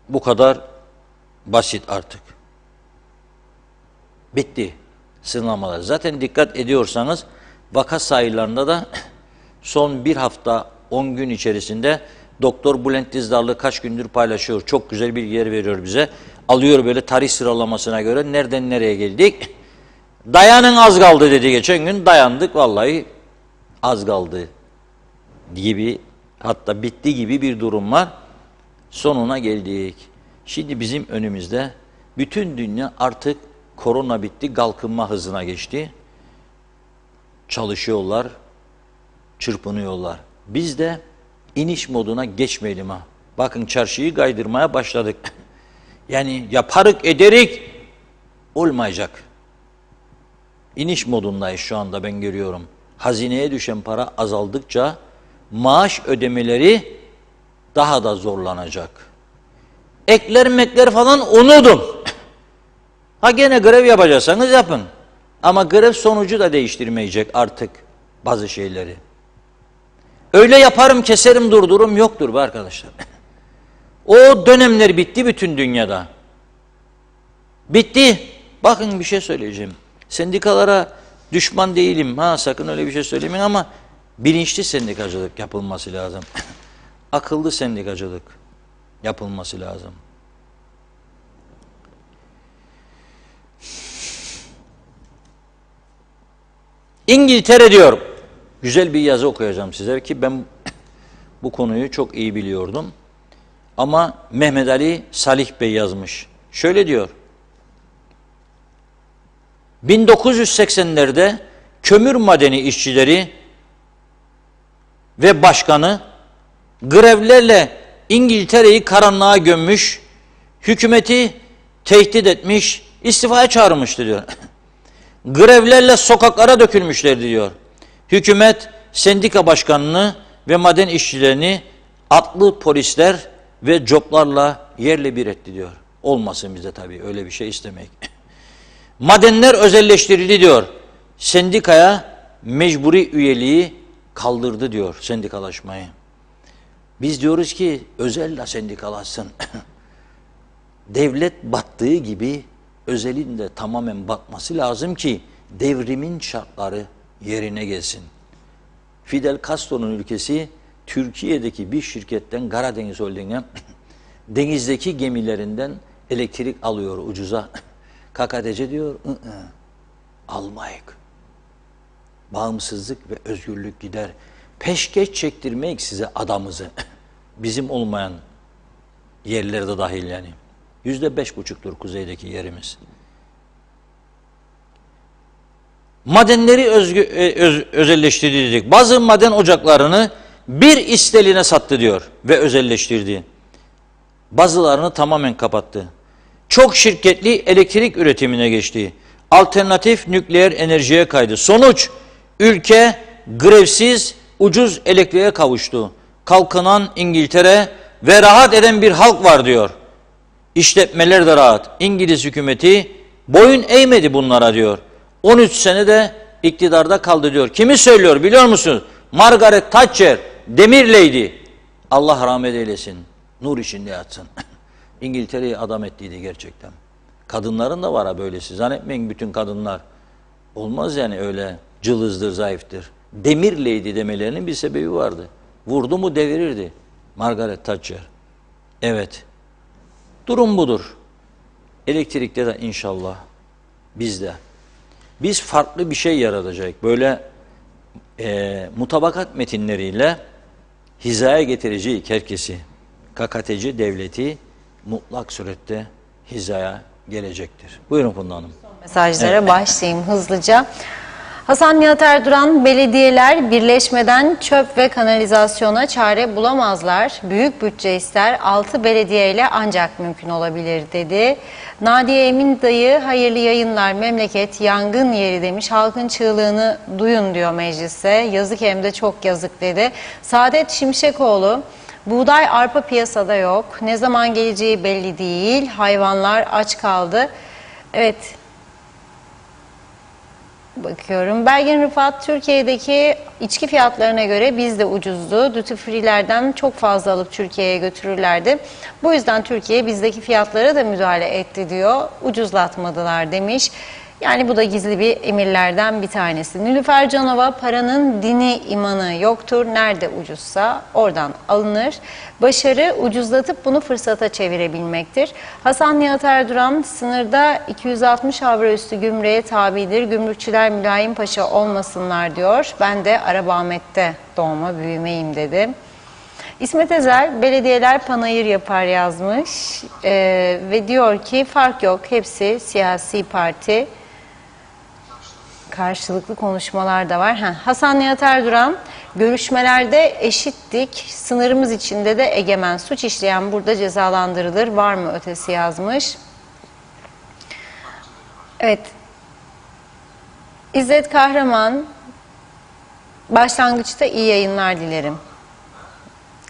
Bu kadar basit artık. Bitti sınırlamalar. Zaten dikkat ediyorsanız vaka sayılarında da son bir hafta 10 gün içerisinde Doktor Bülent Dizdarlı kaç gündür paylaşıyor. Çok güzel bilgiler veriyor bize. Alıyor böyle tarih sıralamasına göre nereden nereye geldik. Dayanın az kaldı dedi geçen gün. Dayandık vallahi az kaldı gibi, hatta bitti gibi bir durum var. Sonuna geldik. Şimdi bizim önümüzde bütün dünya artık korona bitti, kalkınma hızına geçti. Çalışıyorlar, çırpınıyorlar. Biz de iniş moduna geçmeyelim ha. Bakın çarşıyı kaydırmaya başladık. Yani yaparık ederik olmayacak. İniş modundayız şu anda, ben görüyorum. Hazineye düşen para azaldıkça maaş ödemeleri daha da zorlanacak. Ekler mekler falan unutun. Ha gene grev yapacaksanız yapın. Ama grev sonucu da değiştirmeyecek artık bazı şeyleri. Öyle yaparım, keserim, durdurum yoktur be arkadaşlar. O dönemler bitti bütün dünyada. Bitti. Bakın bir şey söyleyeceğim. Sendikalara düşman değilim. Ha sakın öyle bir şey söylemeyin ama bilinçli sendikacılık yapılması lazım. Akıllı sendikacılık yapılması lazım. İngiltere diyor. Güzel bir yazı okuyacağım size ki ben bu konuyu çok iyi biliyordum. Ama Mehmet Ali Salih Bey yazmış. Şöyle diyor. 1980'lerde kömür madeni işçileri ve başkanı grevlerle İngiltere'yi karanlığa gömmüş, hükümeti tehdit etmiş, istifaya çağırmıştı diyor. Grevlerle sokaklara dökülmüşlerdi diyor. Hükümet sendika başkanını ve maden işçilerini atlı polisler ve coplarla yerle bir etti diyor. Olmasın bizde tabii öyle bir şey istemek. Madenler özelleştirildi diyor. Sendikaya mecburi üyeliği kaldırdı diyor, sendikalaşmayı. Biz diyoruz ki özelle sendikalaşsın. Devlet battığı gibi özelin de tamamen batması lazım ki devrimin şartları yerine gelsin. Fidel Castro'nun ülkesi Türkiye'deki bir şirketten, Karadeniz Holding'e denizdeki gemilerinden elektrik alıyor ucuza. KKTC diyor almayık. Bağımsızlık ve özgürlük gider. Peşkeş çektirmek size adamızı. Bizim olmayan yerlerde dahil yani. %5,5'tur kuzeydeki yerimiz. Madenleri özelleştirdi dedik. Bazı maden ocaklarını bir isteline sattı diyor ve özelleştirdi. Bazılarını tamamen kapattı. Çok şirketli elektrik üretimine geçti. Alternatif nükleer enerjiye kaydı. Sonuç, ülke grevsiz, ucuz elektriğe kavuştu. Kalkınan İngiltere ve rahat eden bir halk var diyor. İşletmeler de rahat. İngiliz hükümeti boyun eğmedi bunlara diyor. 13 sene de iktidarda kaldı diyor. Kimi söylüyor biliyor musunuz? Margaret Thatcher, Demir Lady. Allah rahmet eylesin. Nur içinde yatsın. İngiltere'yi adam ettiydi gerçekten. Kadınların da var ha böylesi. Zannetmeyin bütün kadınlar. Olmaz yani öyle cılızdır, zayıftır. Demir Lady demelerinin bir sebebi vardı. Vurdu mu devirirdi. Margaret Thatcher. Evet. Durum budur. Elektrikte de inşallah bizde. Biz farklı bir şey yaratacak. Böyle mutabakat metinleriyle hizaya getireceğiz herkesi. KKTC devleti mutlak surette hizaya gelecektir. Buyurun Funda Hanım. Mesajlara başlayayım hızlıca. Hasan Nihat Erduran, belediyeler birleşmeden çöp ve kanalizasyona çare bulamazlar. Büyük bütçe ister, 6 belediyeyle ancak mümkün olabilir dedi. Nadiye Emin dayı, hayırlı yayınlar, memleket yangın yeri demiş. Halkın çığlığını duyun diyor meclise. Yazık hem de çok yazık dedi. Saadet Şimşekoğlu, buğday arpa piyasada yok. Ne zaman geleceği belli değil. Hayvanlar aç kaldı. Evet. Bakıyorum. Belgin Rıfat, Türkiye'deki içki fiyatlarına göre bizde ucuzdu. Duty free'lerden çok fazla alıp Türkiye'ye götürürlerdi. Bu yüzden Türkiye bizdeki fiyatlara da müdahale etti diyor. Ucuzlatmadılar demiş. Yani bu da gizli bir emirlerden bir tanesi. Nilüfer Canova, paranın dini imanı yoktur. Nerede ucuzsa oradan alınır. Başarı ucuzlatıp bunu fırsata çevirebilmektir. Hasan Nihat Erduran, sınırda 260 avro üstü gümrüğe tabidir. Gümrükçüler mülayim paşa olmasınlar diyor. Ben de Arabahmet'te doğma büyümeyim dedi. İsmet Ezer, belediyeler panayır yapar yazmış ve diyor ki fark yok, hepsi siyasi parti. Karşılıklı konuşmalar da var. Hasan Nihat Erduran, görüşmelerde eşittik, sınırımız içinde de egemen, suç işleyen burada cezalandırılır, var mı ötesi yazmış. Evet. İzzet Kahraman, başlangıçta iyi yayınlar dilerim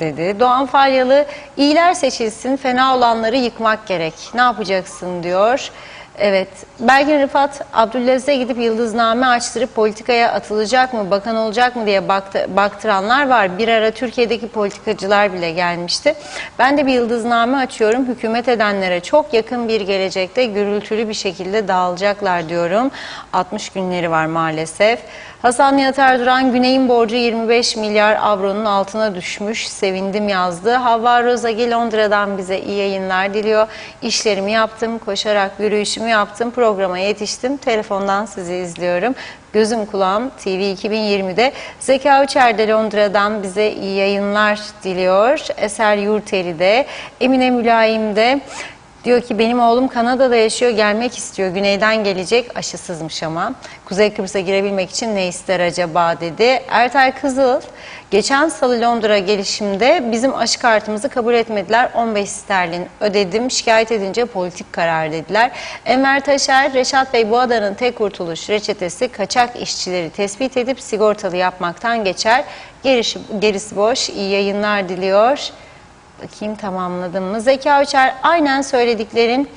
dedi. Doğan Falyalı, iyiler seçilsin, fena olanları yıkmak gerek. Ne yapacaksın diyor. Evet. Belgin Rıfat, Abdülaziz'e gidip yıldızname açtırıp politikaya atılacak mı, bakan olacak mı diye baktıranlar var. Bir ara Türkiye'deki politikacılar bile gelmişti. Ben de bir yıldızname açıyorum. Hükümet edenlere çok yakın bir gelecekte gürültülü bir şekilde dağılacaklar diyorum. 60 günleri var maalesef. Hasan Nihat Erduran, Güney'in borcu 25 milyar avronun altına düşmüş. Sevindim yazdı. Havva Rozagi Londra'dan bize iyi yayınlar diliyor. İşlerimi yaptım, koşarak yürüyüşümü yaptım, programa yetiştim. Telefondan sizi izliyorum. Gözüm kulağım TV 2020'de. Zeka Uçer de Londra'dan bize iyi yayınlar diliyor. Eser Yurteli de. Emine Mülayim de. Diyor ki benim oğlum Kanada'da yaşıyor, gelmek istiyor. Güneyden gelecek, aşısızmış ama. Kuzey Kıbrıs'a girebilmek için ne ister acaba dedi. Ertay Kızıl, geçen salı Londra gelişimde bizim aşı kartımızı kabul etmediler. 15 sterlin ödedim, şikayet edince politik karar dediler. Enver Taşer, Reşat Bey bu adanın tek kurtuluş reçetesi kaçak işçileri tespit edip sigortalı yapmaktan geçer. Gerisi boş, iyi yayınlar diliyor. Bakayım tamamladım mı? Zeka Uçer, aynen söylediklerin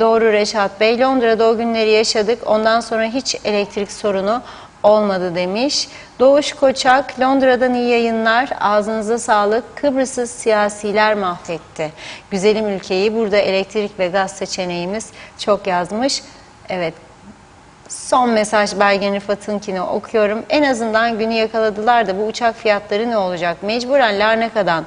doğru Reşat Bey. Londra'da o günleri yaşadık. Ondan sonra hiç elektrik sorunu olmadı demiş. Doğuş Koçak, Londra'dan iyi yayınlar. Ağzınıza sağlık. Kıbrıs'ı siyasiler mahvetti. Güzelim ülkeyi, burada elektrik ve gaz seçeneğimiz çok yazmış. Evet. Son mesaj Belgin Rıfat'ınkini okuyorum. En azından günü yakaladılar da bu uçak fiyatları ne olacak? Mecburen Larnaka'dan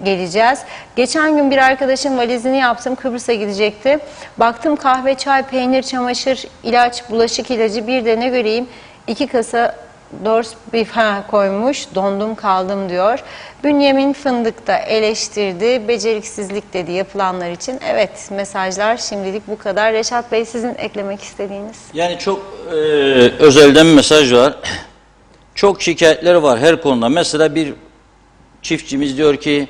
geleceğiz. Geçen gün bir arkadaşın valizini yaptım. Kıbrıs'a gidecekti. Baktım kahve, çay, peynir, çamaşır, ilaç, bulaşık ilacı, bir de ne göreyim 2 kasa Dors beef koymuş. Dondum kaldım diyor. Bünyamin Fındık da eleştirdi. Beceriksizlik dedi yapılanlar için. Evet, mesajlar şimdilik bu kadar. Reşat Bey, sizin eklemek istediğiniz? Yani çok özelden mesaj var. Çok şikayetler var her konuda. Mesela bir çiftçimiz diyor ki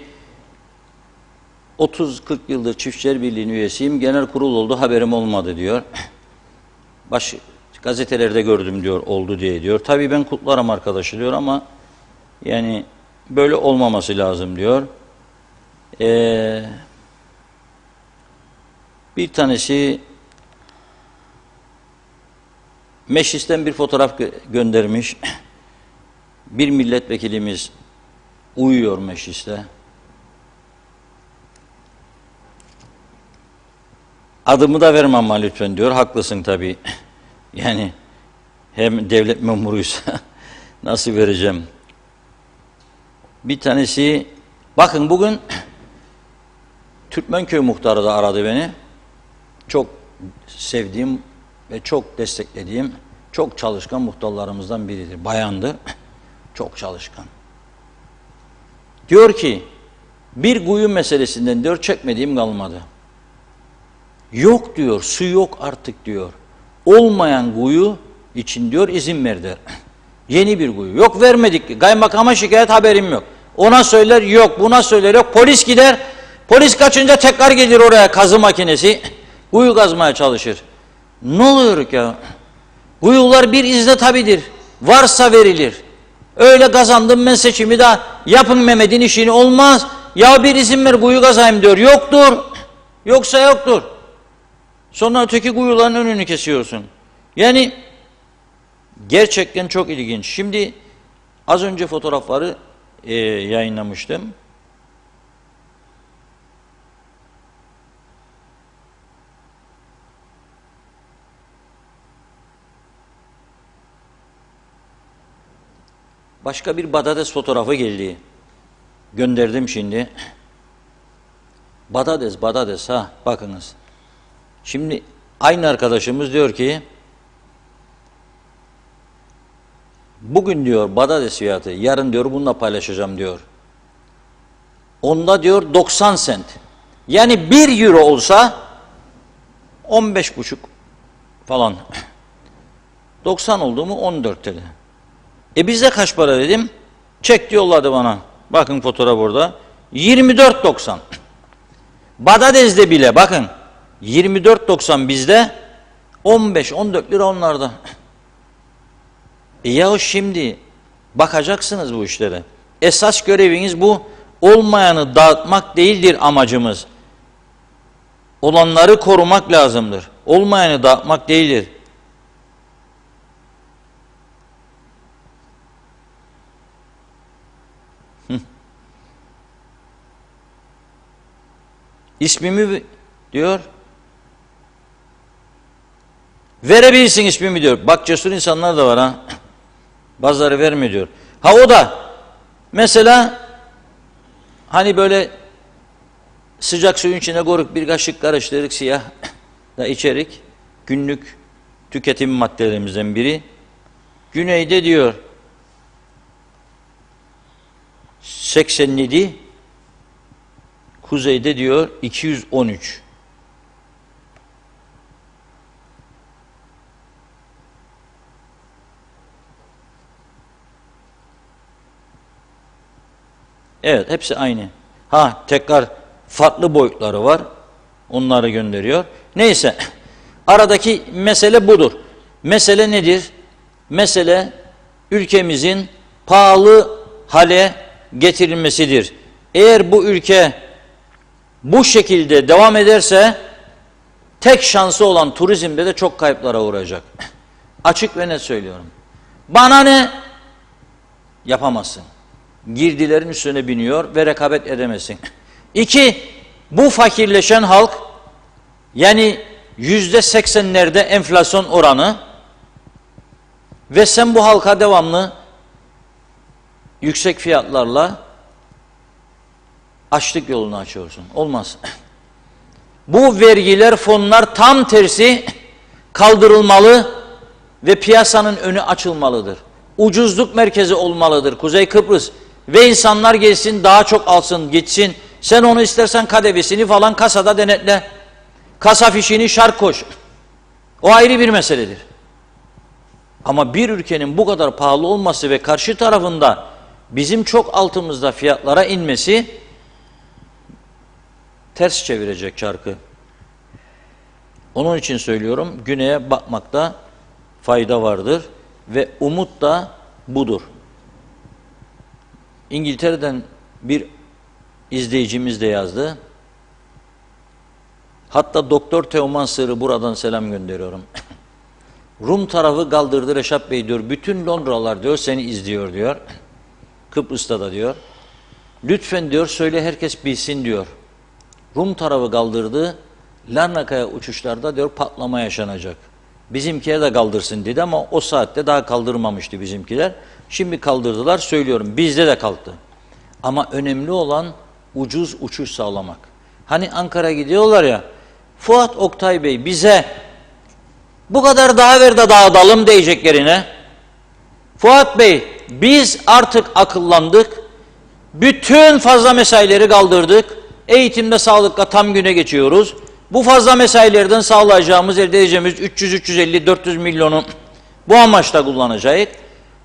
30-40 yıldır Çiftçiler Birliği'nin üyesiyim. Genel kurul oldu, haberim olmadı diyor. Gazetelerde gördüm diyor, oldu diye diyor. Tabii ben kutlarım arkadaşı diyor ama yani böyle olmaması lazım diyor. Bir tanesi meclisten bir fotoğraf göndermiş. Bir milletvekilimiz uyuyor mecliste. Adımı da vermem ama lütfen diyor. Haklısın tabii. Yani hem devlet memuruysa nasıl vereceğim? Bir tanesi, bakın bugün Türkmenköy muhtarı da aradı beni. Çok sevdiğim ve çok desteklediğim, çok çalışkan muhtarlarımızdan biridir. Bayandı. Çok çalışkan. Diyor ki, bir kuyu meselesinden diyor çekmediğim kalmadı. Yok diyor, su yok artık diyor. Olmayan kuyu için diyor izin ver der. Yeni bir kuyu. Yok vermedik. Kaymakama şikayet haberim yok. Ona söyler yok, buna söyler yok. Polis gider. Polis kaçınca tekrar gelir oraya kazı makinesi. Kuyu kazmaya çalışır. Ne oluyor ya? Kuyular bir izne tabidir. Varsa verilir. Öyle kazandım ben seçimi de yapın Mehmet'in işini olmaz. Ya bir izin ver kuyu kazayım diyor. Yoktur. Yoksa yoktur. Sonra öteki kuyuların önünü kesiyorsun. Yani gerçekten çok ilginç. Şimdi az önce fotoğrafları yayınlamıştım. Başka bir patates fotoğrafı geldi. Gönderdim şimdi. Patates ha bakınız. Şimdi aynı arkadaşımız diyor ki bugün diyor patates fiyatı, yarın diyor bununla paylaşacağım diyor. Onda diyor 90 sent. Yani 1 euro olsa 15,5 falan. 90 oldu mu 14 TL. Bize kaç para dedim? Çekti yolladı bana. Bakın fotoğraf burada. 24,90. Patatesde bile bakın 24,90 bizde, 15-14 lira onlarda. Yahu şimdi bakacaksınız bu işlere. Esas göreviniz bu. Olmayanı dağıtmak değildir amacımız. Olanları korumak lazımdır. Olmayanı dağıtmak değildir. İsmimi diyor. Verebilirsin ismimi diyor. Bak cesur insanlar da var ha. Bazıları vermiyor diyor. Ha o da mesela hani böyle sıcak suyun içine koyup bir kaşık karıştırdık siyah da içerik. Günlük tüketim maddelerimizden biri. Güneyde diyor 87, kuzeyde diyor 213. Evet, hepsi aynı. Ha, tekrar farklı boyutları var. Onları gönderiyor. Neyse, aradaki mesele budur. Mesele nedir? Mesele ülkemizin pahalı hale getirilmesidir. Eğer bu ülke bu şekilde devam ederse tek şansı olan turizmde de çok kayıplara uğrayacak. Açık ve net söylüyorum. Bana ne? Yapamazsın. Girdilerin üstüne biniyor ve rekabet edemezsin. 2. Bu fakirleşen halk, yani %80'lerde enflasyon oranı ve sen bu halka devamlı yüksek fiyatlarla açlık yolunu açıyorsun. Olmaz. Bu vergiler, fonlar tam tersi kaldırılmalı ve piyasanın önü açılmalıdır. Ucuzluk merkezi olmalıdır Kuzey Kıbrıs. Ve insanlar gelsin, daha çok alsın, gitsin. Sen onu istersen KDV'sini falan kasada denetle. Kasa fişini şark koş. O ayrı bir meseledir. Ama bir ülkenin bu kadar pahalı olması ve karşı tarafında bizim çok altımızda fiyatlara inmesi ters çevirecek çarkı. Onun için söylüyorum, güneye bakmakta fayda vardır ve umut da budur. İngiltere'den bir izleyicimiz de yazdı. Hatta Doktor Teoman Sığır'ı buradan selam gönderiyorum. Rum tarafı kaldırdı Reşat Bey diyor. Bütün Londralar diyor seni izliyor diyor. Kıbrıs'ta da diyor. Lütfen diyor söyle herkes bilsin diyor. Rum tarafı kaldırdı. Larnaka'ya uçuşlarda diyor patlama yaşanacak. Bizimkiye de kaldırsın dedi ama o saatte daha kaldırmamıştı bizimkiler. Şimdi kaldırdılar söylüyorum bizde de kalktı. Ama önemli olan ucuz uçuş sağlamak. Hani Ankara gidiyorlar ya, Fuat Oktay Bey bize bu kadar daha ver de dağıtalım diyeceklerine, Fuat Bey biz artık akıllandık, bütün fazla mesaileri kaldırdık, eğitimde sağlıkla tam güne geçiyoruz. Bu fazla mesailerden sağlayacağımız, elde edeceğimiz 300, 350, 400 milyonu bu amaçla kullanacağız.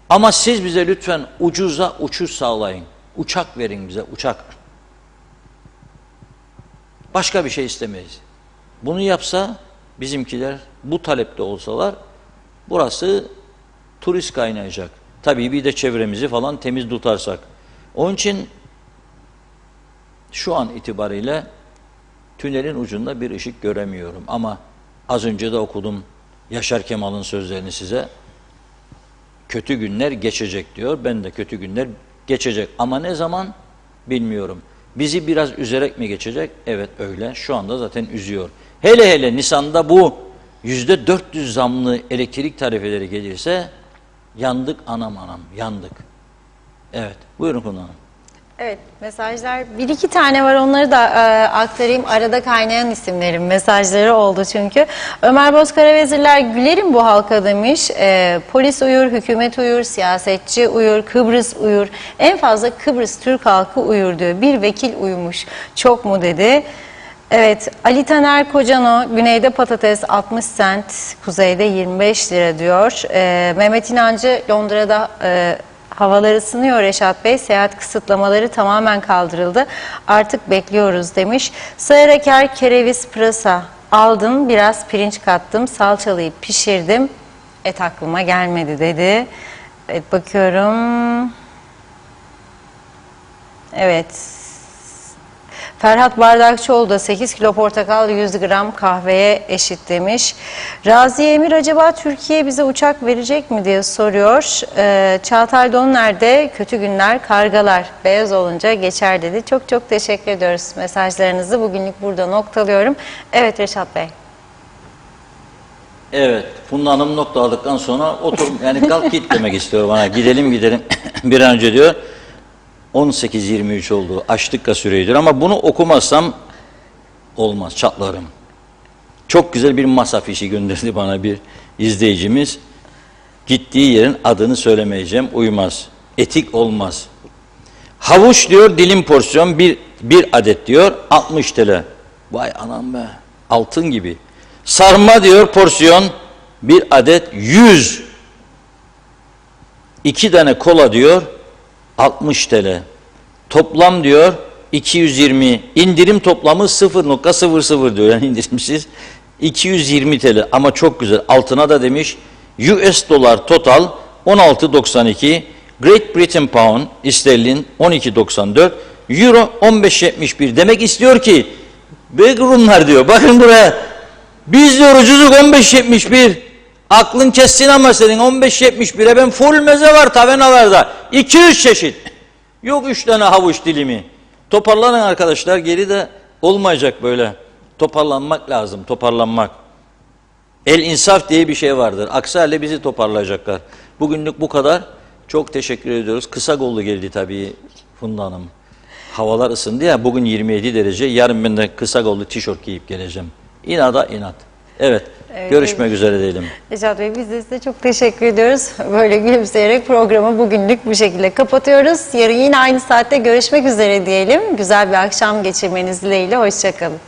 Ama siz bize lütfen ucuza uçuş sağlayın. Uçak verin bize, uçak. Başka bir şey istemeyiz. Bunu yapsa bizimkiler bu talepte olsalar burası turist kaynayacak. Tabii bir de çevremizi falan temiz tutarsak. Onun için şu an itibariyle tünelin ucunda bir ışık göremiyorum. Ama az önce de okudum Yaşar Kemal'ın sözlerini size. Kötü günler geçecek diyor. Ben de kötü günler geçecek. Ama ne zaman bilmiyorum. Bizi biraz üzerek mi geçecek? Evet öyle. Şu anda zaten üzüyor. Hele hele Nisan'da bu %400 zamlı elektrik tarifeleri gelirse yandık anam yandık. Evet buyurun Konu Hanım. Evet, mesajlar bir iki tane var, onları da aktarayım. Arada kaynayan isimlerin mesajları oldu çünkü. Ömer Bozkara Vezirler gülerim bu halka demiş. Polis uyur, hükümet uyur, siyasetçi uyur, Kıbrıs uyur. En fazla Kıbrıs Türk halkı uyur diyor. Bir vekil uyumuş. Çok mu dedi. Evet, Ali Taner Kocano, güneyde patates 60 sent, kuzeyde 25 lira diyor. Mehmet İnancı, Londra'da havalar ısınıyor Reşat Bey, seyahat kısıtlamaları tamamen kaldırıldı. Artık bekliyoruz demiş. Sayar Eker, kereviz pırasa aldım, biraz pirinç kattım, salçalayıp pişirdim. Et aklıma gelmedi dedi. Evet, bakıyorum. Evet. Ferhat Bardakçıoğlu da 8 kilo portakal 100 gram kahveye eşit demiş. Raziye Emir acaba Türkiye bize uçak verecek mi diye soruyor. Çağatay Donner de kötü günler kargalar beyaz olunca geçer dedi. Çok çok teşekkür ediyoruz mesajlarınızı. Bugünlük burada noktalıyorum. Evet Reşat Bey. Evet, Funda Hanım noktaladıktan sonra otur, yani kalk git demek istiyor bana. Gidelim bir an önce diyor. 18.23 oldu. Açtık süreyi ama bunu okumazsam olmaz, çatlarım. Çok güzel bir masa fişi gönderdi bana bir izleyicimiz. Gittiği yerin adını söylemeyeceğim, uymaz. Etik olmaz. Havuç diyor dilim porsiyon bir adet diyor 60 TL. Vay anam be, altın gibi. Sarma diyor porsiyon bir adet 100. 2 tane kola diyor 60 TL. Toplam diyor 220. İndirim toplamı 0.00 diyor. Yani indirimsiz 220 TL. Ama çok güzel. Altına da demiş US dolar total 16.92. Great Britain pound sterlin 12.94. Euro 15.71. Demek istiyor ki Rumlar diyor. Bakın buraya. Biz diyor ucuzluk 15.71. Aklın kessin ama senin 15.71'e ben full meze var tavernalarda. 200 çeşit. Yok 3 tane havuç dilimi. Toparlanın arkadaşlar, geri de olmayacak böyle. Toparlanmak lazım, toparlanmak. El insaf diye bir şey vardır. Aksi halde bizi toparlayacaklar. Bugünlük bu kadar. Çok teşekkür ediyoruz. Kısa kollu geldi tabii Funda Hanım. Havalar ısındı ya, bugün 27 derece. Yarın ben de kısa kollu tişört giyip geleceğim. İnada inat. Evet. Görüşmek üzere diyelim. Reşat Bey, biz de size çok teşekkür ediyoruz. Böyle gülümseyerek programı bugünlük bu şekilde kapatıyoruz. Yarın yine aynı saatte görüşmek üzere diyelim. Güzel bir akşam geçirmeniz dileğiyle. Hoşça kalın.